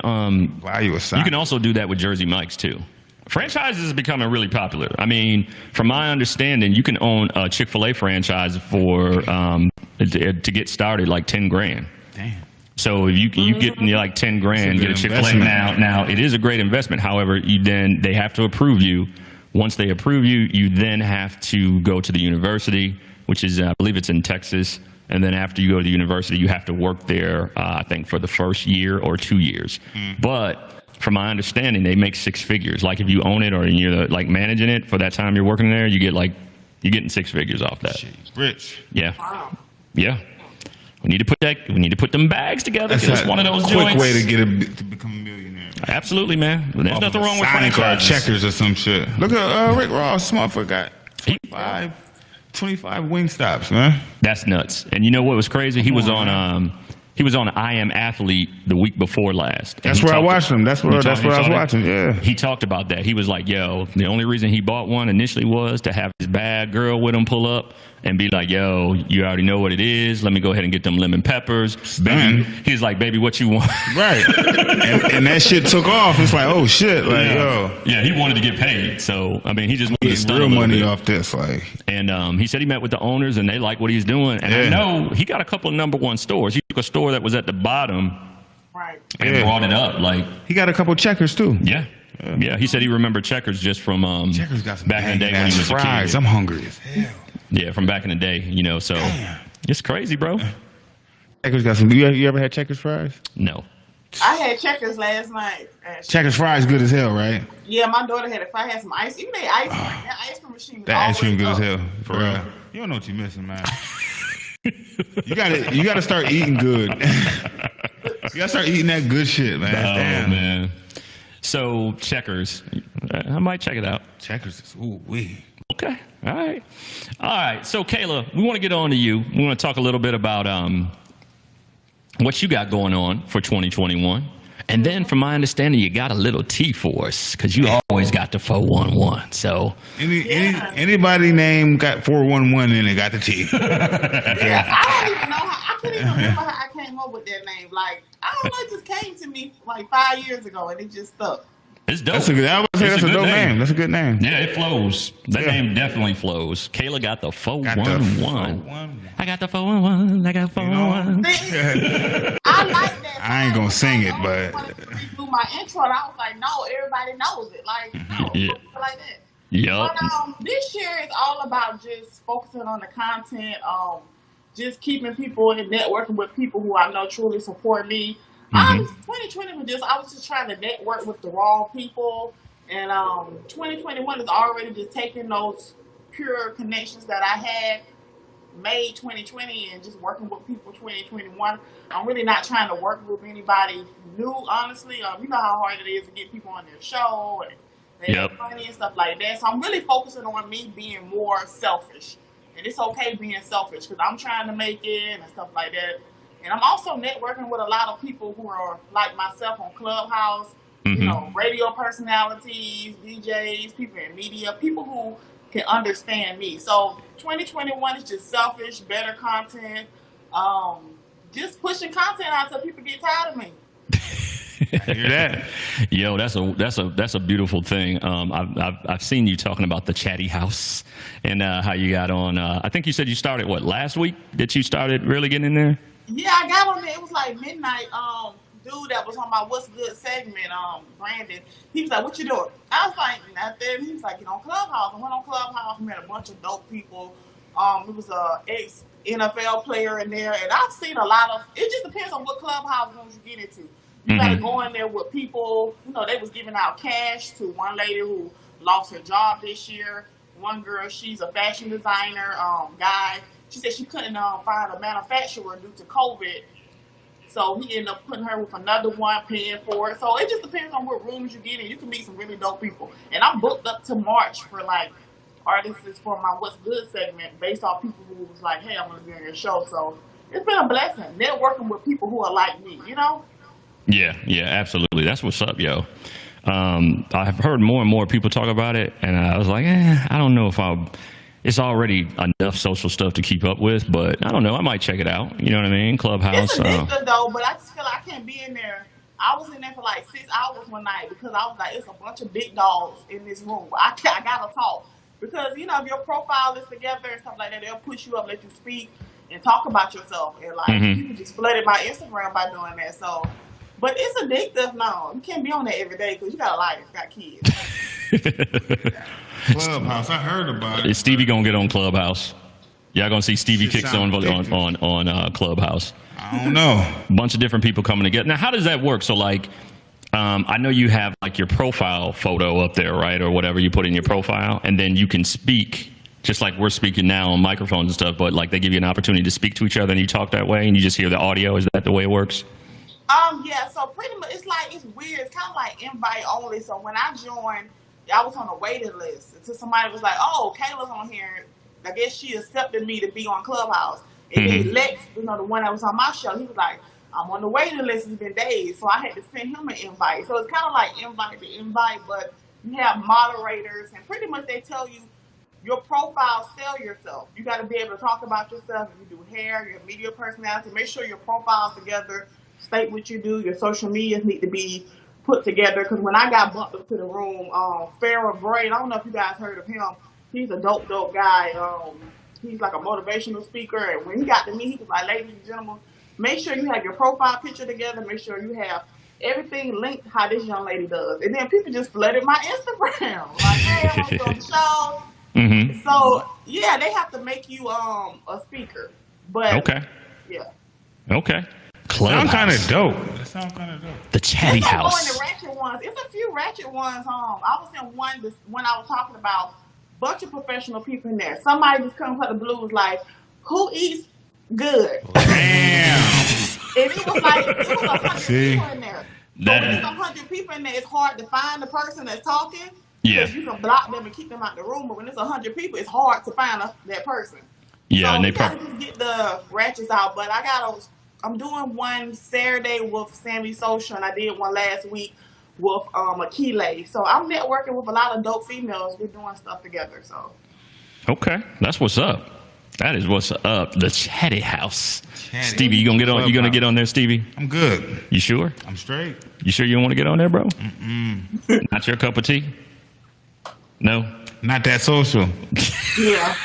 [SPEAKER 2] buy you a Sonic.
[SPEAKER 1] You can also do that with Jersey Mike's too. Franchises is becoming really popular. I mean, from my understanding, you can own a Chick-fil-A franchise for to get started like $10,000.
[SPEAKER 2] Damn.
[SPEAKER 1] So if you get like $10,000, get a Chick-fil-A now. It is a great investment. However, they have to approve you. Once they approve you, you then have to go to the university, which is I believe it's in Texas. And then after you go to the university, you have to work there, I think, for the first year or 2 years. But from my understanding, they make six figures. Like if you own it or you're like managing it for that time you're working there, you're getting six figures off that.
[SPEAKER 2] Rich.
[SPEAKER 1] Yeah. Wow. Yeah. We need to put them bags together. That's one of those
[SPEAKER 2] quick
[SPEAKER 1] joints.
[SPEAKER 2] way to become a millionaire.
[SPEAKER 1] Absolutely, man. There's nothing wrong with franchises.
[SPEAKER 2] Checkers or some shit. Look at Rick Ross, motherfucker got 25 wing stops, man.
[SPEAKER 1] That's nuts. And you know what was crazy? He was on I Am Athlete the week before last.
[SPEAKER 2] That's where I watched him. That's where I was watching. Yeah.
[SPEAKER 1] He talked about that. He was like, "Yo, the only reason he bought one initially was to have his bad girl with him pull up and be like, yo, you already know what it is. Let me go ahead and get them lemon peppers." Baby, he's like, "Baby, what you want?"
[SPEAKER 2] Right. and that shit took off. It's like, oh shit, like yo.
[SPEAKER 1] Yeah, he wanted to get paid. So I mean, he just wanted to stun
[SPEAKER 2] real money off this, like.
[SPEAKER 1] And he said he met with the owners and they like what he's doing. And I know he got a couple of number one stores. He took a store that was at the bottom,
[SPEAKER 3] right,
[SPEAKER 1] and brought it up. Like
[SPEAKER 2] he got a couple Checkers too.
[SPEAKER 1] Yeah. Yeah, he said he remembered Checkers just from
[SPEAKER 2] Checkers got some
[SPEAKER 1] back in the day when he was
[SPEAKER 2] fries.
[SPEAKER 1] a kid.
[SPEAKER 2] I'm hungry as hell.
[SPEAKER 1] Yeah, from back in the day, so it's crazy, bro.
[SPEAKER 2] Checkers got some. You ever had Checkers fries?
[SPEAKER 1] No.
[SPEAKER 3] I had Checkers last night.
[SPEAKER 2] Checkers fries good as hell, right?
[SPEAKER 3] Yeah, my daughter had it. If I had some ice, even they ice cream, that ice cream machine.
[SPEAKER 2] That ice cream good as hell, for real. You don't know what you're missing, man. You gotta start eating good. You gotta start eating that good shit, man.
[SPEAKER 1] Oh,
[SPEAKER 2] damn,
[SPEAKER 1] man. So Checkers, I might check it out.
[SPEAKER 2] Checkers is ooh-wee.
[SPEAKER 1] Okay. All right. So Kayla, we want to get on to you. We want to talk a little bit about what you got going on for 2021. And then from my understanding, you got a little tea for us because you always got the 411. So
[SPEAKER 2] anybody name got 411 in it got the tea.
[SPEAKER 3] Yeah, I don't even know I couldn't even remember how I came up with that name. Like, I don't know, it just came to me like 5 years ago and it just stuck.
[SPEAKER 1] It's dope.
[SPEAKER 2] That's a dope name. That's a good name.
[SPEAKER 1] Yeah, it flows. That name definitely flows. Kayla got the 411. I got the 411. I got 411.
[SPEAKER 3] I like that.
[SPEAKER 2] I ain't gonna sing it, but
[SPEAKER 3] do my intro, and I was like, no, everybody knows it. Like, no, like that.
[SPEAKER 1] Yep.
[SPEAKER 3] But this year is all about just focusing on the content, just keeping people and networking with people who I know truly support me. 2020 I was just trying to network with the raw people, and 2021 is already just taking those pure connections that I had, made 2020 and just working with people 2021. I'm really not trying to work with anybody new, honestly. You know how hard it is to get people on their show and they make money and stuff like that. So I'm really focusing on me being more selfish. And it's okay being selfish because I'm trying to make it and stuff like that. And I'm also networking with a lot of people who are like myself on Clubhouse, you know, radio personalities, DJs, people in media, people who can understand me. So 2021 is just selfish, better content, just pushing content out so people get tired of me.
[SPEAKER 2] Hear that?
[SPEAKER 1] Yo, that's a beautiful thing. I've seen you talking about the chatty house and how you got on. I think you said you started last week that you started really getting in there.
[SPEAKER 3] Yeah, I got on there. It was like midnight. Dude that was on my What's Good segment, Brandon, he was like, "What you doing?" I was like, "Nothing." He was like, "Get on Clubhouse." I went on Clubhouse, met a bunch of dope people. It was a ex NFL player in there, and I've seen a lot of. It just depends on what Clubhouse rooms you get into. You gotta go in there with people. You know, they was giving out cash to one lady who lost her job this year. One girl, she's a fashion designer. Guy, she said she couldn't find a manufacturer due to COVID. So he ended up putting her with another one, paying for it. So it just depends on what rooms you get in. You can meet some really dope people. And I'm booked up to March for like artists for my What's Good segment based off people who was like, "Hey, I want to be on your show." So it's been a blessing networking with people who are like me, you know?
[SPEAKER 1] Yeah, absolutely. That's what's up, yo. I've heard more and more people talk about it, and I was like, I don't know if it's already enough social stuff to keep up with, but I don't know. I might check it out. You know what I mean? Clubhouse.
[SPEAKER 3] It's addictive though, but I just feel like I can't be in there. I was in there for like 6 hours one night because I was like, it's a bunch of big dogs in this room. I gotta talk because you know if your profile is together and stuff like that, they'll push you up, let you speak and talk about yourself, and like you just flooded my Instagram by doing that. So, but it's addictive now. You can't be on there every day because you got a life, got kids.
[SPEAKER 2] Clubhouse, I heard about it.
[SPEAKER 1] Is Stevie gonna get on Clubhouse? Y'all gonna see Stevie Kicks on Clubhouse?
[SPEAKER 2] I don't know.
[SPEAKER 1] A bunch of different people coming together. Now, how does that work? So, like, I know you have like your profile photo up there, right, or whatever you put in your profile, and then you can speak just like we're speaking now on microphones and stuff. But like, they give you an opportunity to speak to each other, and you talk that way, and you just hear the audio. Is that the way it works?
[SPEAKER 3] Yeah. So pretty much, it's weird. It's kind of like invite only. So when I joined, I was on a waiting list until somebody was like, "Oh, Kayla's on here." I guess she accepted me to be on Clubhouse. And then Lex, you know, the one that was on my show, he was like, "I'm on the waiting list. It's been days." So I had to send him an invite. So it's kind of like invite to invite, but you have moderators, and pretty much they tell you your profile, sell yourself. You got to be able to talk about yourself. If you do hair, your media personality, make sure your profile's together. State what you do. Your social medias need to be put together. Because when I got bumped up to the room, Farrah Braid, I don't know if you guys heard of him. He's a dope guy. He's like a motivational speaker. And when he got to me, he was like, "Ladies and gentlemen, make sure you have your profile picture together. Make sure you have everything linked how this young lady does." And then people just flooded my Instagram. Like, "Hey, I want to go on the show." So, yeah, they have to make you a speaker. But,
[SPEAKER 1] okay.
[SPEAKER 3] Yeah.
[SPEAKER 1] Okay.
[SPEAKER 2] Sound kind of dope. That sounds kind of dope.
[SPEAKER 1] The chatty house.
[SPEAKER 3] The ratchet ones. It's a few ratchet ones. I was in one I was talking about. Bunch of professional people in there. Somebody just comes out of the blues like, "Who eats good?"
[SPEAKER 2] Damn.
[SPEAKER 3] And it was like 100 people in there. So when there's 100 people in there, it's hard to find the person that's talking.
[SPEAKER 1] Yeah.
[SPEAKER 3] Because you can block them and keep them out the room. But when there's 100 people, it's hard to find that person.
[SPEAKER 1] Yeah,
[SPEAKER 3] so
[SPEAKER 1] and they
[SPEAKER 3] probably just get the ratchets out. But I'm doing one Saturday with Sammy Social, and I did one last week with Kayla. So I'm networking with a lot of dope females. We're doing stuff together. So
[SPEAKER 1] okay, that's what's up. That is what's up. The chatty house. Stevie, you gonna get on? You gonna get on there, Stevie?
[SPEAKER 2] I'm good.
[SPEAKER 1] You sure?
[SPEAKER 2] I'm straight.
[SPEAKER 1] You sure you don't want to get on there, bro? Not your cup of tea? No.
[SPEAKER 2] Not that social.
[SPEAKER 3] Yeah.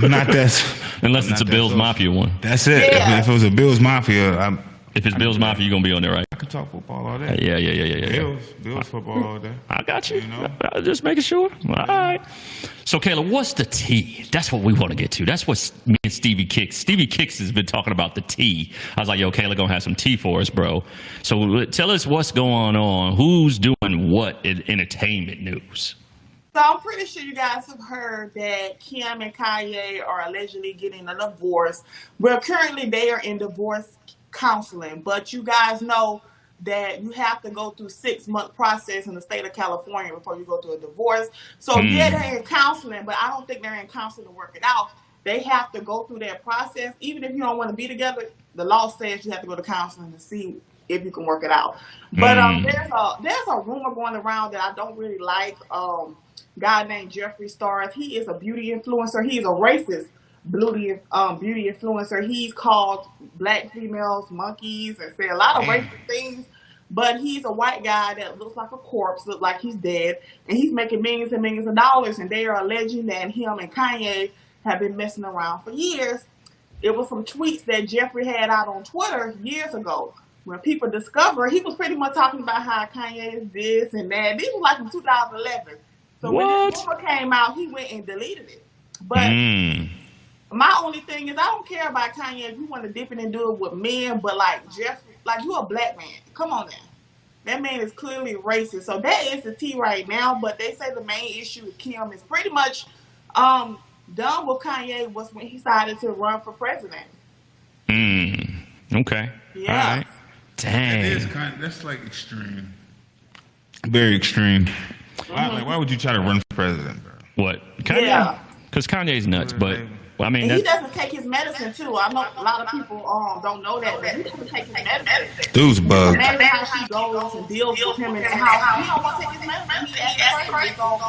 [SPEAKER 2] Not that.
[SPEAKER 1] Unless it's a Bills Mafia one.
[SPEAKER 2] That's it.
[SPEAKER 3] Yeah.
[SPEAKER 2] If it was a Bills Mafia,
[SPEAKER 1] if it's Bills Mafia, you're gonna be on there, right?
[SPEAKER 2] I could talk football all day.
[SPEAKER 1] Yeah.
[SPEAKER 2] Bills football all day.
[SPEAKER 1] I got you.
[SPEAKER 2] You know?
[SPEAKER 1] Just making sure. All right. So, Kayla, what's the tea? That's what we want to get to. That's what me and Stevie Kicks. Stevie Kicks has been talking about the tea. I was like, "Yo, Kayla gonna have some tea for us, bro." So tell us what's going on. Who's doing what in entertainment news?
[SPEAKER 3] So I'm pretty sure you guys have heard that Kim and Kanye are allegedly getting a divorce. Well, currently they are in divorce counseling, but you guys know that you have to go through 6-month process in the state of California before you go through a divorce. So yeah, they're in counseling, but I don't think they're in counseling to work it out. They have to go through that process. Even if you don't want to be together, the law says you have to go to counseling to see if you can work it out. But there's a rumor going around that I don't really like. Guy named Jeffree Star. He is a beauty influencer. He is a racist beauty influencer. He's called black females monkeys and say a lot of racist things. But he's a white guy that looks like a corpse, looks like he's dead, and he's making millions and millions of dollars. And they are alleging that him and Kanye have been messing around for years. It was some tweets that Jeffree had out on Twitter years ago. When people discovered, he was pretty much talking about how Kanye is this and that. This was like in 2011. So when this rumor came out, he went and deleted it. But my only thing is, I don't care about Kanye if you want to dip in and do it with men, but like Jeffree, like you a black man. Come on now. That man is clearly racist. So that is the tea right now. But they say the main issue with Kim is pretty much done with Kanye was when he decided to run for president.
[SPEAKER 1] Okay.
[SPEAKER 3] Yeah.
[SPEAKER 1] All right. Dang.
[SPEAKER 2] That's like extreme. Very extreme. Why would you try to run for president, bro?
[SPEAKER 1] What? Kanye?
[SPEAKER 3] Yeah.
[SPEAKER 1] Because Kanye's nuts, but I mean,
[SPEAKER 3] and he doesn't take his medicine too. I know a lot of people don't know that, but he doesn't take his medicine.
[SPEAKER 2] Dude's bugged.
[SPEAKER 3] Imagine how she goes and deals with him in the house. He don't want to take his medicine. He acts crazy. So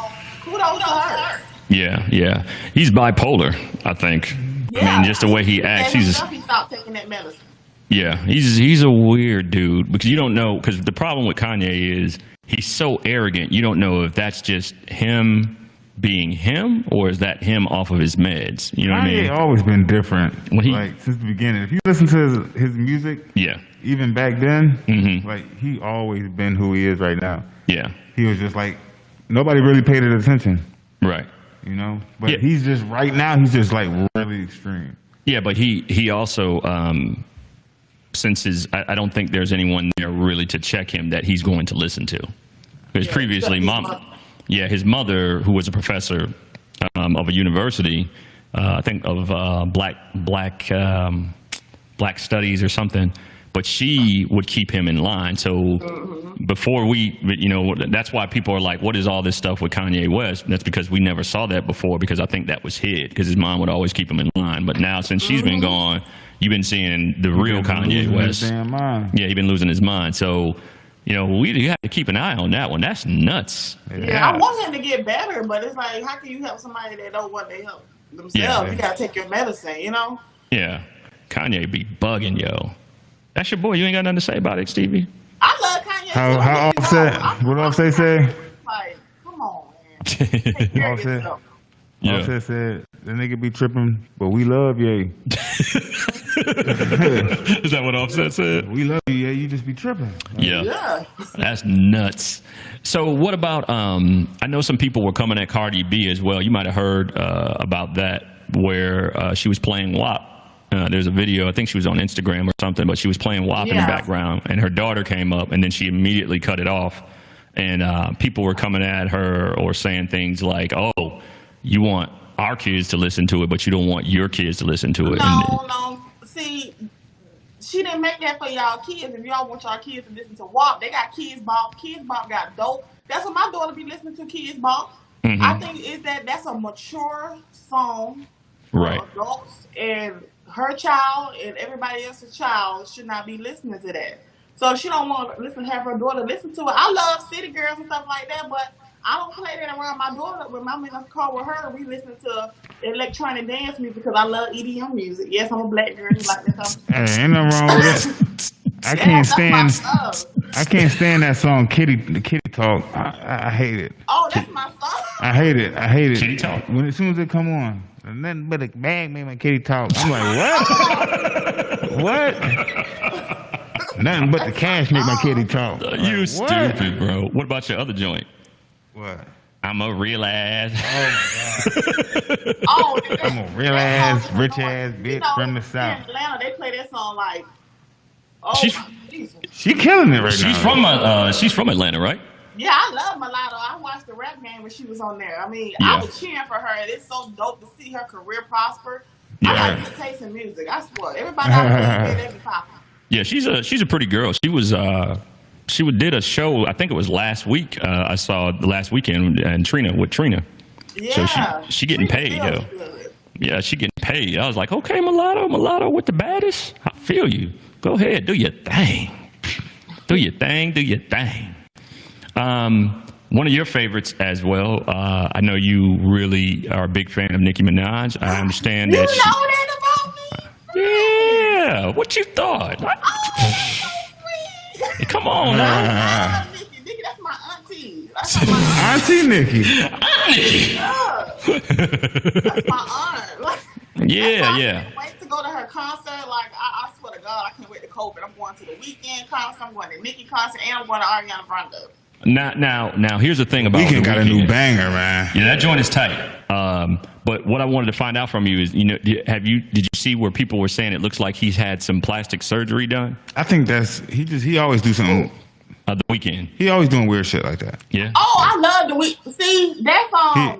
[SPEAKER 3] kudos to her.
[SPEAKER 1] Yeah. He's bipolar, I think.
[SPEAKER 3] Yeah.
[SPEAKER 1] I mean, just the way he acts.
[SPEAKER 3] He stopped taking that medicine.
[SPEAKER 1] Yeah, he's a weird dude because you don't know, because the problem with Kanye is he's so arrogant. You don't know if that's just him being him or is that him off of his meds. You know what I mean?
[SPEAKER 2] Kanye always been different, like since the beginning. If you listen to his music, even back then, like he always been who he is right now. Yeah, he was just like nobody really paid it attention. Right. You know, but he's just right now. He's just like really extreme.
[SPEAKER 1] Yeah, but he also. Since I don't think there's anyone there really to check him that he's going to listen to. Because previously, his mother, who was a professor of a university, I think of black studies or something, but she would keep him in line. So before that's why people are like, what is all this stuff with Kanye West? That's because we never saw that before, because I think that was hid, because his mom would always keep him in line. But now, since she's been gone, you've been seeing the real Kanye West. Yeah, he's been losing his mind. So, we have to keep an eye on that one. That's nuts.
[SPEAKER 3] Yeah, I want him to get better, but it's like, how can you help somebody that don't want to help themselves? Yeah. You got to take your medicine, Yeah.
[SPEAKER 1] Kanye be bugging, yo. That's your boy. You ain't got nothing to say about it, Stevie.
[SPEAKER 3] I love Kanye.
[SPEAKER 2] How Offset? What Offset say?
[SPEAKER 3] Like, come on, man.
[SPEAKER 2] Offset said, the nigga be tripping, but we love Ye.
[SPEAKER 1] Is that what Offset said?
[SPEAKER 2] We love you, Ye. You just be tripping.
[SPEAKER 1] Yeah. That's nuts. So what about, I know some people were coming at Cardi B as well. You might have heard about that, where she was playing WAP. There's a video, I think she was on Instagram or something, but she was playing WAP in the background, and her daughter came up, and then she immediately cut it off. And people were coming at her or saying things like, oh, you want our kids to listen to it, but you don't want your kids to listen to it.
[SPEAKER 3] No. See, she didn't make that for y'all kids. If y'all want y'all kids to listen to WAP, they got Kids Bop. Kids Bop got dope. That's what my daughter be listening to, Kids Bop. I think that's a mature song for adults, and her child and everybody else's child should not be listening to that. So if she don't want to have her daughter listen to it. I love City Girls and stuff like that, but I don't play that around my daughter. When I'm in the car with her, we listen to electronic dance music because I love EDM music. Yes, I'm a black girl who like that stuff.
[SPEAKER 2] Hey, ain't nothing wrong with it. I can't stand that song, the Kitty Talk. I hate it.
[SPEAKER 3] Oh, that's my song.
[SPEAKER 2] I hate it.
[SPEAKER 1] Kitty Talk.
[SPEAKER 2] As soon as it come on, nothing but a bag made my kitty talk. I'm like, what? What? Nothing but the cash make my kitty talk.
[SPEAKER 1] You stupid, bro. What about your other joint?
[SPEAKER 2] What?
[SPEAKER 1] I'm a real ass.
[SPEAKER 3] Oh,
[SPEAKER 2] I'm a real ass, rich ass bitch from the South.
[SPEAKER 3] In Atlanta, they play that song like,
[SPEAKER 2] she killing it right
[SPEAKER 1] now. She's from Atlanta, right?
[SPEAKER 3] Yeah, I love Mulatto. I watched the rap game when she was on there. I mean,
[SPEAKER 1] Yeah.
[SPEAKER 3] I was cheering for her. It's so dope to see her career prosper.
[SPEAKER 1] Yeah.
[SPEAKER 3] I got good taste in music. I swear. Everybody out there, they be popping.
[SPEAKER 1] Yeah, she's a pretty girl. She did a show. I think it was last week. I saw the last weekend and Trina.
[SPEAKER 3] Yeah.
[SPEAKER 1] So she getting paid, yo. Yeah, she getting paid. I was like, okay, Mulatto with the baddest. I feel you. Go ahead, do your thing. Do your thing. One of your favorites as well. I know you really are a big fan of Nicki Minaj. I understand
[SPEAKER 3] You
[SPEAKER 1] that.
[SPEAKER 3] know that about me?
[SPEAKER 1] Yeah. What you thought? Come on now.
[SPEAKER 3] Nikki, that's my auntie.
[SPEAKER 2] Auntie Nikki.
[SPEAKER 3] That's my aunt. Like,
[SPEAKER 1] Yeah.
[SPEAKER 3] I can't wait to go to her concert. Like, I swear to God, I can't wait to COVID. I'm going to the Weeknd concert. I'm going to Nicki concert, and I'm going to Ariana Grande.
[SPEAKER 1] Now, here's the thing about
[SPEAKER 2] Weeknd got a new
[SPEAKER 1] Weeknd.
[SPEAKER 2] banger, man.
[SPEAKER 1] Yeah, that joint is tight. But what I wanted to find out from you is, did you see where people were saying it looks like he's had some plastic surgery done?
[SPEAKER 2] I think he always do something.
[SPEAKER 1] The Weeknd.
[SPEAKER 2] He always doing weird shit like that.
[SPEAKER 1] Yeah.
[SPEAKER 3] Oh, I love the Weeknd. See, that's not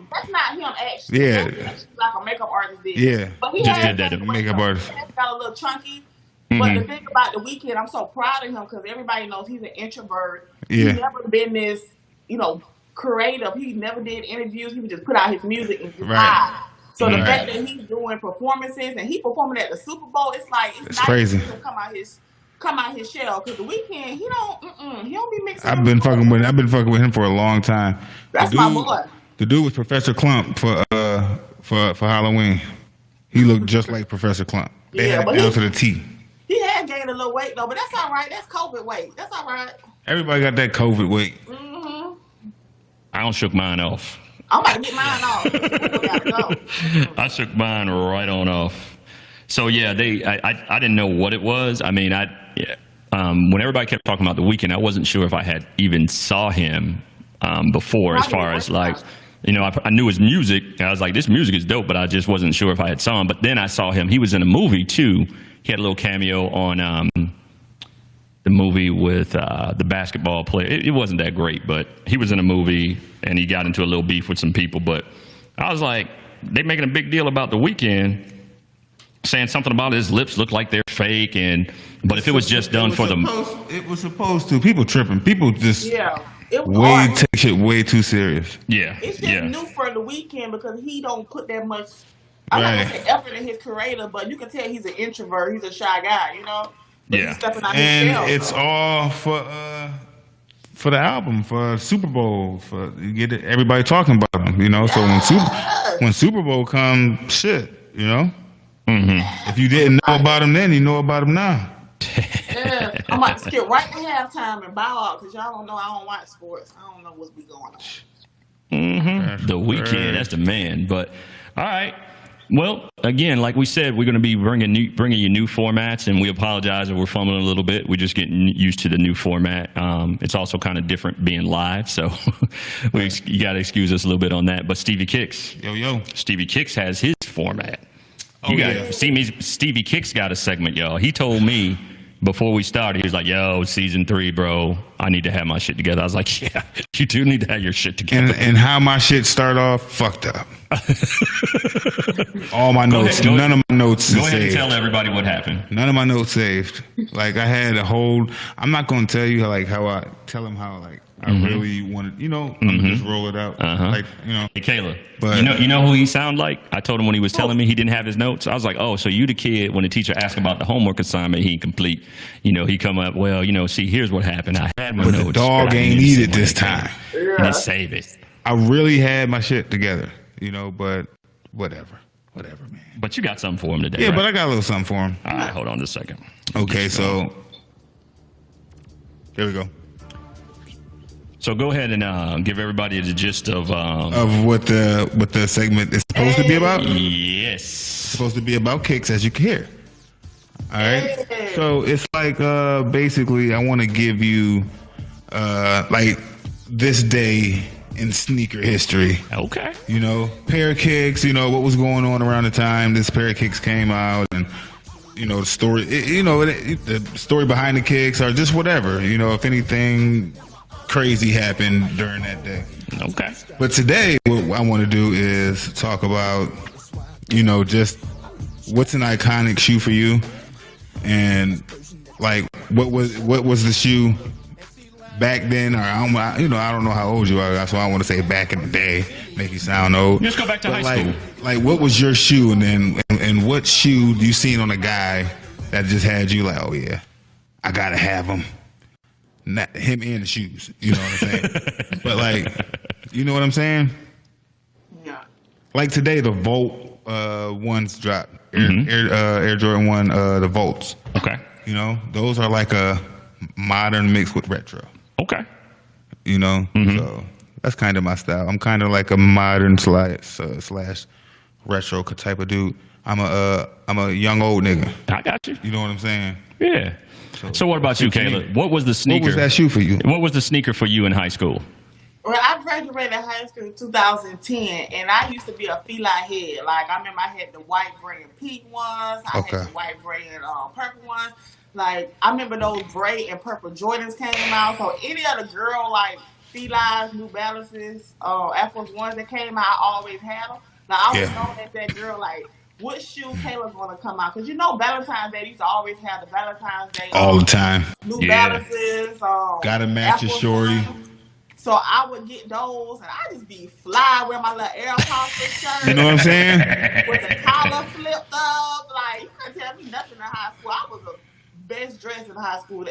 [SPEAKER 3] him actually.
[SPEAKER 2] Yeah.
[SPEAKER 3] That's actually like a makeup artist did.
[SPEAKER 2] Yeah.
[SPEAKER 3] But he
[SPEAKER 1] Just
[SPEAKER 3] had
[SPEAKER 1] did that.
[SPEAKER 2] Makeup artist.
[SPEAKER 3] He got a little chunky. But the thing about the Weeknd, I'm so proud of him because everybody knows he's an introvert.
[SPEAKER 2] Yeah.
[SPEAKER 3] He's never been this, creative. He never did interviews. He would just put out his music and just hide. So the fact that he's doing performances and he performing at the Super Bowl, it's nice
[SPEAKER 2] crazy.
[SPEAKER 3] to come out his shell. Because the Weeknd, he don't be mixing.
[SPEAKER 2] I've been fucking with him for a long time.
[SPEAKER 3] That's my boy.
[SPEAKER 2] The dude was Professor Clump for Halloween. He looked just like Professor Clump. They had it down to the T.
[SPEAKER 3] He had gained a little weight though, but that's all right. That's COVID weight. That's all right.
[SPEAKER 2] Everybody got that COVID weight.
[SPEAKER 1] I don't shook mine off.
[SPEAKER 3] I'm about to get mine off. Gotta go.
[SPEAKER 1] I shook mine right on off. So yeah, I didn't know what it was. I mean, when everybody kept talking about the Weeknd, I wasn't sure if I had even saw him before. As far as like, I knew his music. And I was like, this music is dope, but I just wasn't sure if I had saw him. But then I saw him. He was in a movie too. He had a little cameo on the movie with the basketball player. It wasn't that great, but he was in a movie and he got into a little beef with some people. But I was like, they making a big deal about the Weeknd, saying something about his lips look like they're fake, but if it was just done for them,
[SPEAKER 2] it was supposed to. People tripping. People just
[SPEAKER 3] take
[SPEAKER 2] shit way too serious.
[SPEAKER 1] Yeah,
[SPEAKER 3] it's just new for the Weeknd because he don't put that much. I'm not gonna say effort in his creator, but you can tell he's an introvert. He's a shy guy, But he's stepping out his shell.
[SPEAKER 2] It's all for the album, for Super Bowl, for get everybody talking about him. So when Super Bowl comes, shit, If you didn't know about him then, you know about him now.
[SPEAKER 3] Yeah. I'm about to skip right to halftime and bow out because y'all don't know I don't watch sports. I don't know what's be going on.
[SPEAKER 1] The Weeknd, that's the man. But all right. Well, again, like we said, we're going to be bringing you new formats, and we apologize if we're fumbling a little bit. We're just getting used to the new format. It's also kind of different being live, so you got to excuse us a little bit on that. But Stevie Kicks, Stevie Kicks has his format. Stevie Kicks got a segment, y'all. He told me before we started, he was like, yo, season 3, bro, I need to have my shit together. I was like, yeah, you do need to have your shit together.
[SPEAKER 2] And how my shit start off, fucked up. All my notes, none of my notes saved.
[SPEAKER 1] Go ahead and tell everybody what happened.
[SPEAKER 2] None of my notes saved. Like, I had a whole, I'm not going to tell you how I tell him how, I really wanted, I'm just roll it out.
[SPEAKER 1] Hey, Kayla,
[SPEAKER 2] but,
[SPEAKER 1] you know who he sound like? I told him when he was telling me he didn't have his notes. I was like, oh, so you the kid when the teacher asked about the homework assignment he complete. He come up, well, see, here's what happened. I had my notes.
[SPEAKER 2] The dog ain't need it this time.
[SPEAKER 1] And save it.
[SPEAKER 2] I really had my shit together, but whatever, man.
[SPEAKER 1] But you got something for him today,
[SPEAKER 2] Yeah,
[SPEAKER 1] right?
[SPEAKER 2] but I got a little something for him.
[SPEAKER 1] All right, hold on just a second.
[SPEAKER 2] Okay, so there we go.
[SPEAKER 1] So go ahead and give everybody the gist of
[SPEAKER 2] what the segment is supposed to be about.
[SPEAKER 1] Yes,
[SPEAKER 2] it's supposed to be about kicks, as you can hear. All right. So it's like basically, I want to give you this day in sneaker history.
[SPEAKER 1] Okay.
[SPEAKER 2] Pair of kicks. What was going on around the time this pair of kicks came out, and the story. The story behind the kicks, or just whatever. If anything crazy happened during that day.
[SPEAKER 1] Okay.
[SPEAKER 2] But today, what I want to do is talk about, just what's an iconic shoe for you, and like what was the shoe back then, or I don't know how old you are, so I don't want to say back in the day, make you sound old.
[SPEAKER 1] Just go back to high school.
[SPEAKER 2] Like, what was your shoe, and what shoe you seen on a guy that just had you like, oh yeah, I gotta have him, not him and the shoes. You know what I'm saying? But like, you know what I'm saying?
[SPEAKER 3] Yeah.
[SPEAKER 2] Like today, the Volt ones dropped. Air Jordan 1, the Volts.
[SPEAKER 1] Okay.
[SPEAKER 2] Those are like a modern mixed with retro.
[SPEAKER 1] Okay.
[SPEAKER 2] So that's kind of my style. I'm kind of like a modern slash retro type of dude. I'm a young old nigga.
[SPEAKER 1] I got you.
[SPEAKER 2] You know what I'm saying?
[SPEAKER 1] Yeah. So what about you, Kayla? What was the sneaker?
[SPEAKER 2] What was that shoe for you?
[SPEAKER 1] What was the sneaker for you in high school?
[SPEAKER 3] Well, I graduated high school in 2010, and I used to be a feline head. Like, I remember I had the white, gray, and pink ones. I had the white, gray, and purple ones. Like, I remember those gray and purple Jordans came out. So any other girl, like, felines, New Balances, Air Force Ones that came out, I always had them. Now, I was known as that girl, like, what shoe Kayla's going to come out? Because, Valentine's Day, they used to always have the Valentine's Day.
[SPEAKER 2] All the time.
[SPEAKER 3] New Balances.
[SPEAKER 2] Gotta match your shorty.
[SPEAKER 3] So I would get those, and I just be fly with my little Air Force shirt.
[SPEAKER 2] You know what I'm saying?
[SPEAKER 3] With the collar flipped up. Like, you couldn't tell me nothing in high school. I was the best dressed in high school.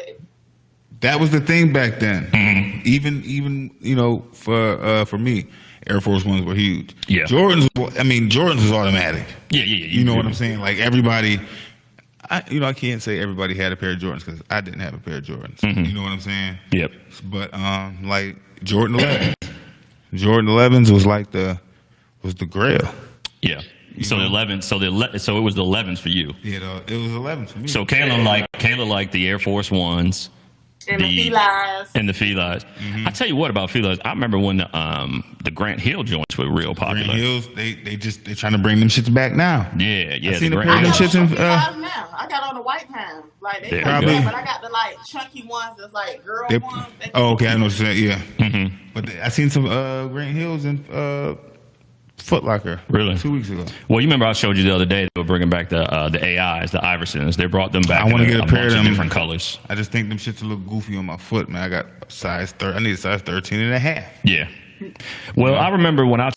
[SPEAKER 2] That was the thing back then. Even for me, Air Force Ones were huge.
[SPEAKER 1] Yeah.
[SPEAKER 2] Jordans was automatic.
[SPEAKER 1] Yeah.
[SPEAKER 2] You know what I'm saying? Like everybody, I can't say everybody had a pair of Jordans because I didn't have a pair of Jordans. You know what I'm saying?
[SPEAKER 1] Yep.
[SPEAKER 2] But like Jordan 11s. Jordan 11s was like the grail.
[SPEAKER 1] Yeah. So the 11s. So it was the 11s for you.
[SPEAKER 2] Yeah, it was 11s for me.
[SPEAKER 1] So Kayla liked the Air Force Ones.
[SPEAKER 3] And the felines.
[SPEAKER 1] And the felines. I tell you what about felines. I remember when the Grant Hill joints were real popular.
[SPEAKER 2] Grant Hills, they trying to bring them shits back now.
[SPEAKER 1] Yeah.
[SPEAKER 2] I seen a pair of them shits in.
[SPEAKER 3] Now. I got on the white time. Like they
[SPEAKER 2] probably,
[SPEAKER 3] but I got the like chunky ones that's like girl ones.
[SPEAKER 2] Okay, I know what you're saying. Yeah. But I seen some Grant Hills in Foot Locker.
[SPEAKER 1] Really?
[SPEAKER 2] 2 weeks ago.
[SPEAKER 1] Well, you remember I showed you the other day they were bringing back the AIs, the Iversons. They brought them back.
[SPEAKER 2] I want to get a pair of them.
[SPEAKER 1] Different colors.
[SPEAKER 2] I just think them shits a little goofy on my foot, man. I got size 30. I need a size 13 and a half.
[SPEAKER 1] Yeah. Well, I remember when I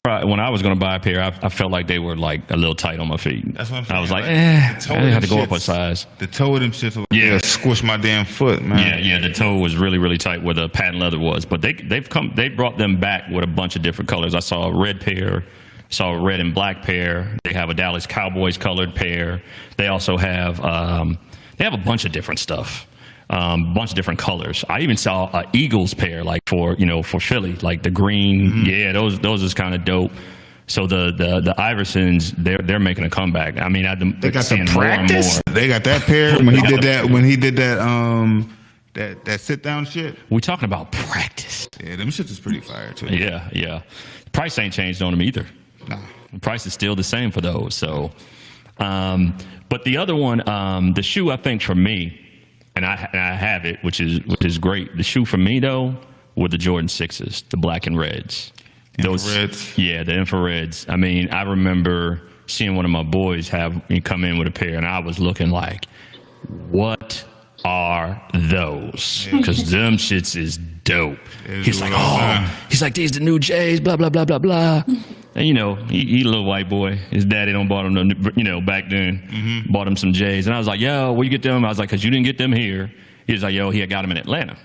[SPEAKER 1] was going to buy a pair, I felt like they were like a little tight on my feet.
[SPEAKER 2] That's what I'm saying.
[SPEAKER 1] I was like, I had to go up a size.
[SPEAKER 2] The toe of them shits will squish my damn foot, man.
[SPEAKER 1] Yeah. The toe was really, really tight where the patent leather was. But they brought them back with a bunch of different colors. I saw a red pair. Saw a red and black pair. They have a Dallas Cowboys colored pair. They also have a bunch of different stuff, bunch of different colors. I even saw a Eagles pair, like for Philly, like the green. Yeah, those is kind of dope. So the Iversons, they're making a comeback. I mean,
[SPEAKER 2] they got the practice. They got that pair when he did that. That sit down shit.
[SPEAKER 1] We talking about practice.
[SPEAKER 2] Yeah, them shits is pretty fire too.
[SPEAKER 1] Yeah. Price ain't changed on them either.
[SPEAKER 2] Nah.
[SPEAKER 1] The price is still the same for those. So, but the other one, the shoe I think for me, and I have it, which is great. The shoe for me though were the Jordan 6s, the black and reds.
[SPEAKER 2] Infrareds.
[SPEAKER 1] The infrareds. I mean, I remember seeing one of my boys come in with a pair, and I was looking like, what are those? Because them shits is dope. He's like, these the new J's, blah, blah, blah, blah, blah. And, he a little white boy. His daddy don't bought him, back then, bought him some J's. And I was like, yo, where you get them? I was like, because you didn't get them here. He was like, yo, he had got them in Atlanta.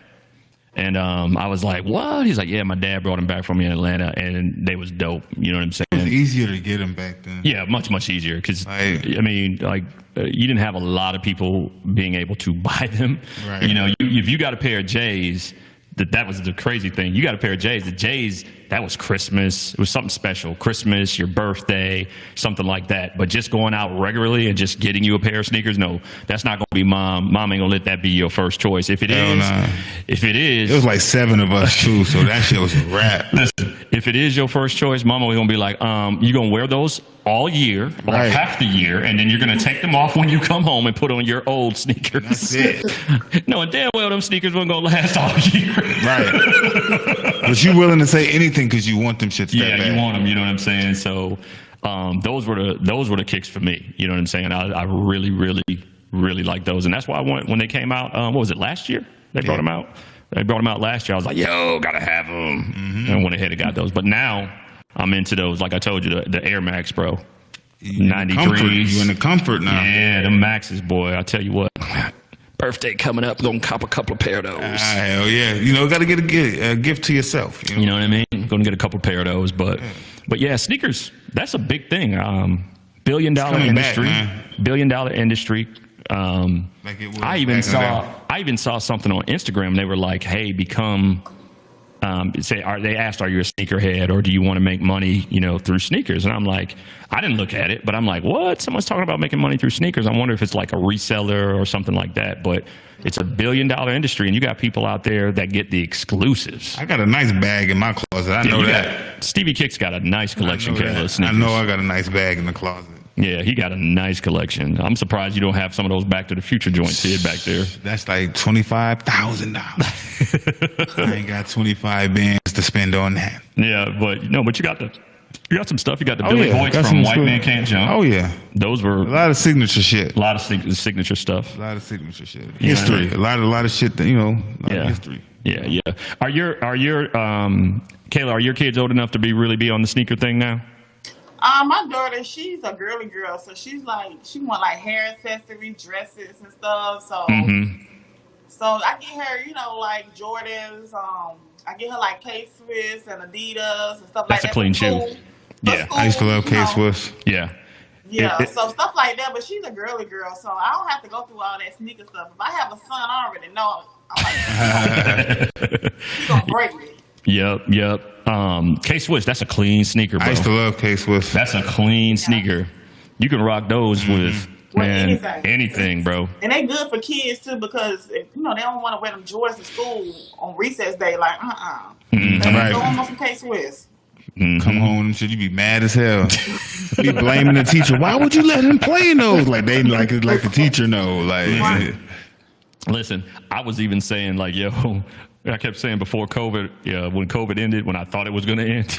[SPEAKER 1] And I was like, what? He's like, yeah, my dad brought them back from me in Atlanta, and they was dope. You know what I'm saying?
[SPEAKER 2] It was easier to get them back then.
[SPEAKER 1] Yeah, much, much easier. Because, you didn't have a lot of people being able to buy them.
[SPEAKER 2] Right.
[SPEAKER 1] If you got a pair of J's, that was the crazy thing. You got a pair of J's. The J's, that was Christmas. It was something special. Christmas, your birthday, something like that. But just going out regularly and just getting you a pair of sneakers, no, that's not going to be mom. Mom ain't going to let that be your first choice. If it is,
[SPEAKER 2] it was like 7 of us too, so that shit was a wrap.
[SPEAKER 1] Listen, if it is your first choice, mama was going to be like, you going to wear those all year or half the year, and then you're going to take them off when you come home and put on your old sneakers.
[SPEAKER 2] That's it.
[SPEAKER 1] No, and damn well them sneakers weren't going to last all year.
[SPEAKER 2] Right. But you willing to say anything because you want them shits that
[SPEAKER 1] Yeah,
[SPEAKER 2] bad.
[SPEAKER 1] you want them. You know what I'm saying? So those were the kicks for me. You know what I'm saying? I really, really, really like those, and that's why I went when they came out. What was it, last year? They brought them out. They brought them out last year. I was like, yo, gotta have them. And I went ahead and got those. But now I'm into those. Like I told you, the Air Max, bro. 93s.
[SPEAKER 2] You in the comfort now.
[SPEAKER 1] Yeah, the Maxes, boy. I tell you what. Birthday coming up, gonna cop a couple of pair of those.
[SPEAKER 2] Hell yeah. You know, got to get a gift to yourself.
[SPEAKER 1] You know what I mean? Gonna get a couple pair of those. But yeah, sneakers, that's a big thing. $1 billion industry.
[SPEAKER 2] Back,
[SPEAKER 1] $1 billion industry.
[SPEAKER 2] Like it was
[SPEAKER 1] I even
[SPEAKER 2] back in the
[SPEAKER 1] saw something on Instagram. They were like, "Hey, become." They asked, "Are you a sneakerhead, or do you want to make money, through sneakers?" And I'm like, I didn't look at it, but I'm like, what? Someone's talking about making money through sneakers. I wonder if it's like a reseller or something like that. But it's a $1 billion industry, and you got people out there that get the exclusives.
[SPEAKER 2] I got a nice bag in my closet. I know that.
[SPEAKER 1] Stevie Kick's got a nice collection, Kayla, of sneakers.
[SPEAKER 2] I know I got a nice bag in the closet.
[SPEAKER 1] Yeah, he got a nice collection. I'm surprised you don't have some of those Back to the Future joints here back there.
[SPEAKER 2] That's like $25,000. I ain't got 25 bands to spend on that.
[SPEAKER 1] Yeah, but you got some stuff. You got the Billy Boys from White Man Can't Jump.
[SPEAKER 2] Oh yeah,
[SPEAKER 1] those were
[SPEAKER 2] a lot of signature shit.
[SPEAKER 1] A lot of signature stuff.
[SPEAKER 2] A lot of signature shit. History. A lot of shit that history.
[SPEAKER 1] Yeah. Are your Kayla? Are your kids old enough to really be on the sneaker thing now?
[SPEAKER 3] My daughter, she's a girly girl, so she want like hair accessories, dresses and stuff. So, so I get her, like Jordans. I get her like K-Swiss and Adidas and stuff like that.
[SPEAKER 1] That's a clean shoe. Yeah,
[SPEAKER 2] I used to love K-Swiss.
[SPEAKER 1] Yeah.
[SPEAKER 3] Yeah, so stuff like that. But she's a girly girl, so I don't have to go through all that sneaker stuff. If I have a son, I already know. I'm like, he's gonna break me.
[SPEAKER 1] Yep. K-Swiss, that's a clean sneaker, bro.
[SPEAKER 2] I used to love K-Swiss.
[SPEAKER 1] That's a clean sneaker. You can rock those with anything, bro.
[SPEAKER 3] And they good for kids too because they don't want to wear them Jordans to school on recess day. Like,
[SPEAKER 2] Right.
[SPEAKER 3] Go on some K-Swiss.
[SPEAKER 2] Come home and shit, you be mad as hell. Be blaming the teacher. Why would you let him play in those? Like they like the teacher know. Like,
[SPEAKER 1] listen, I was even saying like, yo. I kept saying before COVID, when COVID ended, when I thought it was going to end,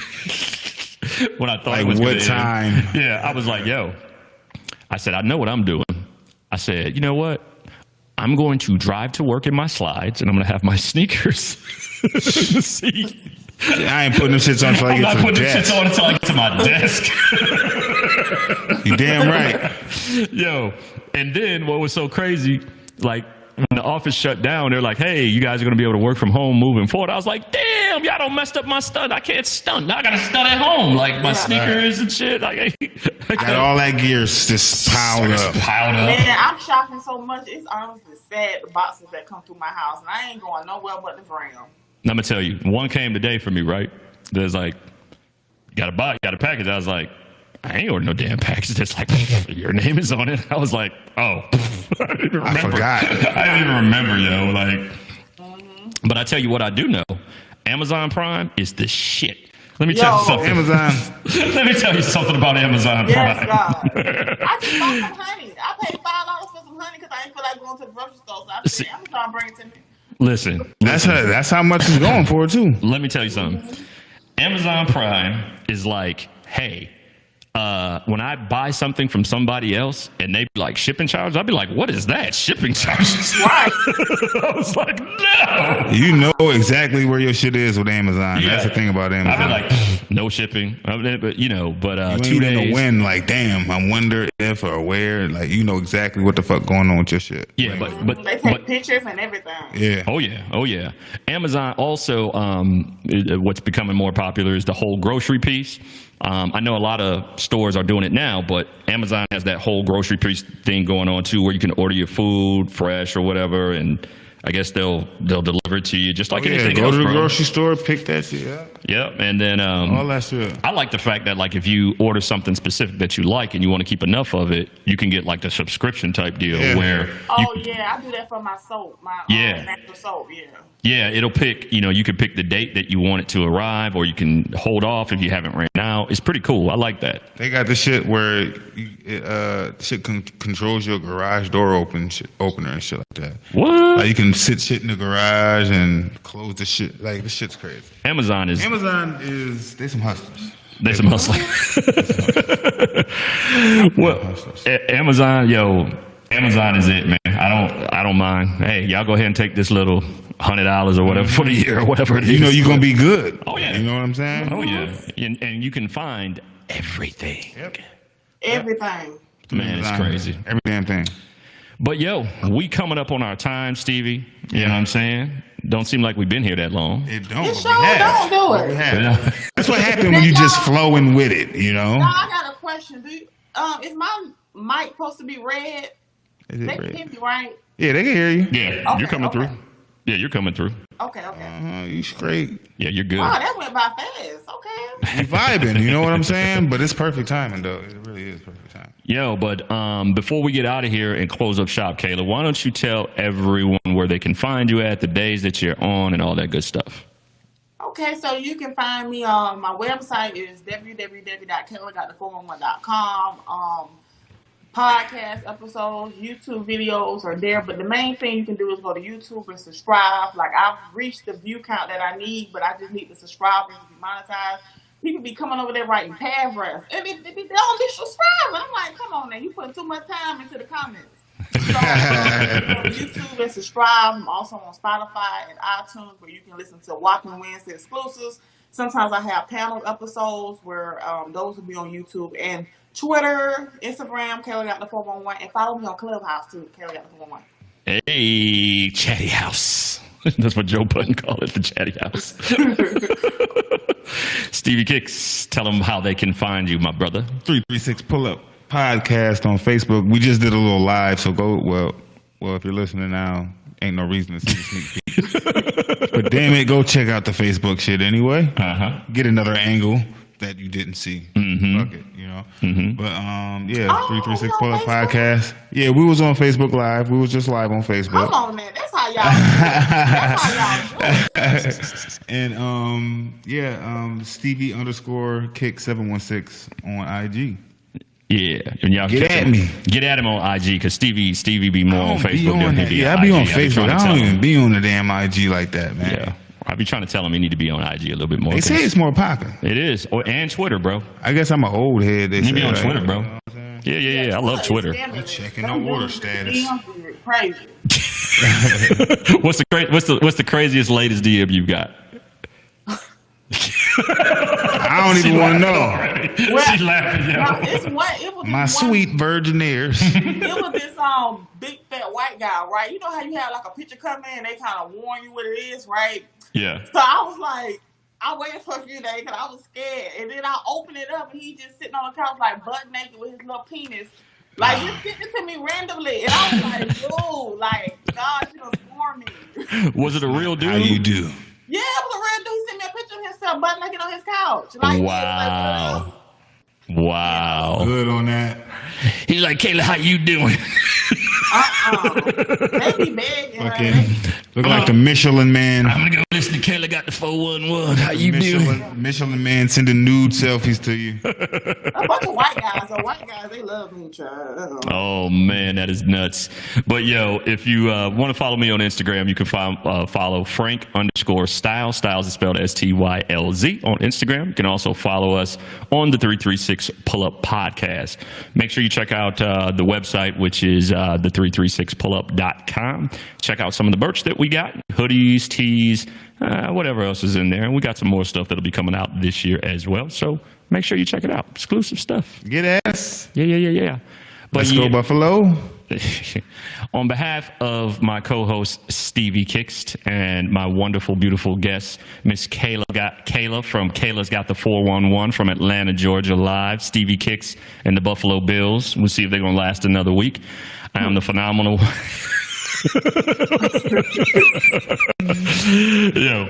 [SPEAKER 1] when I thought it was going to end. Yeah, I was like, yo, I said, I know what I'm doing. I said, you know what? I'm going to drive to work in my slides, and I'm going to have my sneakers. See?
[SPEAKER 2] I ain't putting them shits on until I get to the desk.
[SPEAKER 1] I'm not putting them shits on until I get to my desk.
[SPEAKER 2] You damn right.
[SPEAKER 1] Yo, and then what was so crazy, like, when the office shut down, they're like, hey, you guys are going to be able to work from home moving forward. I was like, damn, y'all don't messed up my stunt. I can't stunt. Now I got to stunt at home. Like my sneakers and shit. Like, I
[SPEAKER 2] got all that gear just piled up.
[SPEAKER 3] Man, I'm shopping so much. It's honestly sad, the boxes that come through my house. And I ain't going nowhere but the ground.
[SPEAKER 1] I'm going to tell you, one came today for me, right? There's like, got a package. I was like, I ain't ordering no damn package. That's like, your name is on it. I was like, oh. I
[SPEAKER 2] forgot.
[SPEAKER 1] I didn't even remember, like. But I tell you what I do know. Amazon Prime is the shit. Let me tell you something.
[SPEAKER 2] Amazon.
[SPEAKER 1] Let me tell you something about Amazon Prime.
[SPEAKER 3] Yes, God. I just bought some honey. I paid $5 for some honey because I didn't feel like going to the grocery store. So I said, Amazon bring it to me.
[SPEAKER 1] Listen.
[SPEAKER 2] That's how much it's going for, too.
[SPEAKER 1] Let me tell you something. Amazon Prime is like, hey, when I buy something from somebody else and they be like shipping charges, I'd be like, what is that? Shipping charges?
[SPEAKER 3] Right.
[SPEAKER 1] I was like, no.
[SPEAKER 2] You know exactly where your shit is with Amazon. Yeah. That's the thing about Amazon.
[SPEAKER 1] I'd be like, no shipping. But, you
[SPEAKER 2] you
[SPEAKER 1] 2 days.
[SPEAKER 2] When, like, damn, I wonder if or where. Like, you know exactly what the fuck going on with your shit.
[SPEAKER 1] Yeah, but
[SPEAKER 3] they take pictures and everything.
[SPEAKER 2] Yeah.
[SPEAKER 1] Oh yeah. Amazon also, what's becoming more popular is the whole grocery piece. I know a lot of stores are doing it now, but Amazon has that whole grocery piece thing going on too, where you can order your food fresh or whatever, and I guess they'll deliver it to you just like anything else.
[SPEAKER 2] Go to the
[SPEAKER 1] bro.
[SPEAKER 2] grocery store, pick that shit up.
[SPEAKER 1] Yep, and then
[SPEAKER 2] all that shit.
[SPEAKER 1] I like the fact that like if you order something specific that you like and you want to keep enough of it, you can get like the subscription type deal where.
[SPEAKER 3] I do that for my soap, my natural soap. Yeah.
[SPEAKER 1] Yeah, it'll pick, you can pick the date that you want it to arrive, or you can hold off if you haven't ran out. It's pretty cool. I like that.
[SPEAKER 2] They got the shit where shit controls your garage door opener and shit like that.
[SPEAKER 1] What?
[SPEAKER 2] Like you can sit shit in the garage and close the shit. Like this shit's crazy.
[SPEAKER 1] Amazon is
[SPEAKER 2] they some hustlers.
[SPEAKER 1] They some hustlers. Well, Amazon is it, man. I don't mind. Hey, y'all go ahead and take this little $100 or whatever for the year or whatever it is.
[SPEAKER 2] You know you're gonna be good.
[SPEAKER 1] Oh yeah.
[SPEAKER 2] You know what I'm saying?
[SPEAKER 1] Oh yeah. And you can find everything.
[SPEAKER 2] Yep.
[SPEAKER 3] Everything.
[SPEAKER 1] Man, it's crazy.
[SPEAKER 2] Every damn thing.
[SPEAKER 1] But we coming up on our time, Stevie. You know what I'm saying? Don't seem like we've been here that long.
[SPEAKER 2] It don't.
[SPEAKER 3] It
[SPEAKER 2] But
[SPEAKER 3] sure
[SPEAKER 2] we have.
[SPEAKER 3] don't do
[SPEAKER 2] But
[SPEAKER 3] it.
[SPEAKER 2] we have.
[SPEAKER 1] Yeah.
[SPEAKER 2] That's what happened when you just flowing with it. You know.
[SPEAKER 3] Now I got a question. Is my mic supposed to be red?
[SPEAKER 2] Is it
[SPEAKER 3] They
[SPEAKER 2] red?
[SPEAKER 3] can hear me, right?
[SPEAKER 2] Yeah, they can hear you.
[SPEAKER 1] Yeah,
[SPEAKER 3] Okay,
[SPEAKER 1] you're coming
[SPEAKER 3] okay.
[SPEAKER 1] through. Yeah, you're coming through.
[SPEAKER 3] Okay.
[SPEAKER 2] You straight.
[SPEAKER 1] Yeah, you're good.
[SPEAKER 3] Wow, that went by fast. Okay.
[SPEAKER 2] You vibing. You know what I'm saying? But it's perfect timing, though. It really is perfect timing.
[SPEAKER 1] But before we get out of here and close up shop, Kayla, why don't you tell everyone where they can find you at, the days that you're on, and all that good stuff?
[SPEAKER 3] Okay, so you can find me on my website is www.kayla.the411.com. Podcast episodes, YouTube videos are there, but the main thing you can do is go to YouTube and subscribe. Like I've reached the view count that I need, but I just need the subscribers to be monetized. People be coming over there writing paragraphs, and they don't be subscribing. I'm like, come on now, you put too much time into the comments. So go to YouTube and subscribe. I'm also on Spotify and iTunes where you can listen to Walking Wednesday exclusives. Sometimes I have panel episodes where those will be on YouTube and Twitter, Instagram, Kayla got the 411, and follow me on Clubhouse too, Kayla got the 411.
[SPEAKER 1] Hey, Chatty House. That's what Joe Budden called it, the Chatty House. Stevie Kicks, tell them how they can find you, my brother.
[SPEAKER 2] 336 Pull Up Podcast on Facebook. We just did a little live, so go. Well, if you're listening now, ain't no reason to see the sneak peek. But damn it, go check out the Facebook shit anyway. Get another angle that you didn't see. Fuck it, you know. But 336 Pull Up Podcast. Yeah, we was on Facebook Live. We was just live on Facebook.
[SPEAKER 3] Come on, man. That's how y'all do it.
[SPEAKER 2] And Stevie _Kick 716 on IG.
[SPEAKER 1] Yeah, and y'all
[SPEAKER 2] Get at me.
[SPEAKER 1] Get at him on IG because Stevie be more on Facebook than he be
[SPEAKER 2] I
[SPEAKER 1] on
[SPEAKER 2] be
[SPEAKER 1] IG.
[SPEAKER 2] on Facebook. I don't even be on the damn IG like that, man.
[SPEAKER 1] Yeah, I be trying to tell him he need to be on IG a little bit more.
[SPEAKER 2] They say it's more popping.
[SPEAKER 1] It is, and Twitter, bro.
[SPEAKER 2] I guess I'm an old head. They
[SPEAKER 1] You be
[SPEAKER 2] say,
[SPEAKER 1] on
[SPEAKER 2] right?
[SPEAKER 1] Twitter, bro.
[SPEAKER 2] You know what I'm saying?
[SPEAKER 1] Yeah. I love Twitter.
[SPEAKER 2] Checking the order status.
[SPEAKER 3] Crazy.
[SPEAKER 1] What's the craziest latest DM you got?
[SPEAKER 2] I don't even want to know.
[SPEAKER 1] She's laughing.
[SPEAKER 3] It was
[SPEAKER 2] My sweet virgin ears.
[SPEAKER 3] It was this big fat white guy, right? You know how you have like a picture come in and they kind of warn you what it is, right?
[SPEAKER 1] Yeah.
[SPEAKER 3] So I was like, I waited for a few days because I was scared, and then I opened it up and he just sitting on the couch like butt naked with his little penis, like just sitting to me randomly, and I was like, "Yo, like God, you just warned me."
[SPEAKER 1] Was it a real dude?
[SPEAKER 2] How you do?
[SPEAKER 3] Yeah, it was a real dude. He sent me a picture of himself butt naked on his couch. Like,
[SPEAKER 1] Wow. Wow.
[SPEAKER 2] Good on that.
[SPEAKER 1] He's like, Kayla, how you doing?
[SPEAKER 3] They be begging.
[SPEAKER 2] Okay.
[SPEAKER 3] Right?
[SPEAKER 2] Look like the Michelin Man.
[SPEAKER 1] I'm gonna go listen to Kayla got the 411. How you doing?
[SPEAKER 2] Michelin Man sending nude selfies to you.
[SPEAKER 3] A bunch of white guys. So white guys, they love me, child.
[SPEAKER 1] Oh man, that is nuts. But if you want to follow me on Instagram, you can follow Frank_Styles. Styles is spelled STYLZ on Instagram. You can also follow us on the 336 Pull Up Podcast. Make sure you check out the website, which is the 336pullup.com. Check out some of the merch that we got: hoodies, tees, whatever else is in there. And we got some more stuff that'll be coming out this year as well. So make sure you check it out. Exclusive stuff.
[SPEAKER 2] Get ass.
[SPEAKER 1] Yeah. But
[SPEAKER 2] Let's go Buffalo.
[SPEAKER 1] On behalf of my co-host Stevie Kicks and my wonderful, beautiful guest, Miss Kayla from Kayla's Got the 411 from Atlanta, Georgia, live. Stevie Kicks and the Buffalo Bills. We'll see if they're gonna last another week. I am the phenomenal.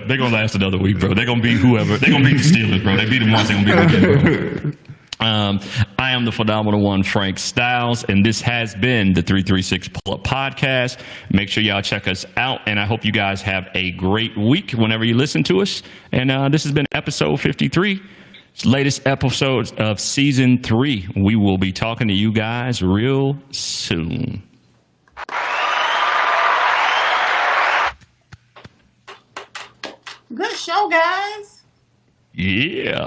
[SPEAKER 1] They're gonna last another week, bro. They're gonna beat whoever. They're gonna beat the Steelers, bro. They beat them once. They're gonna beat them again, bro. I am the phenomenal one, Frank Styles, and this has been the 336 Pull-Up Podcast. Make sure y'all check us out, and I hope you guys have a great week whenever you listen to us. And this has been episode 53, latest episode of season 3. We will be talking to you guys real soon.
[SPEAKER 3] Good show, guys.
[SPEAKER 1] Yeah.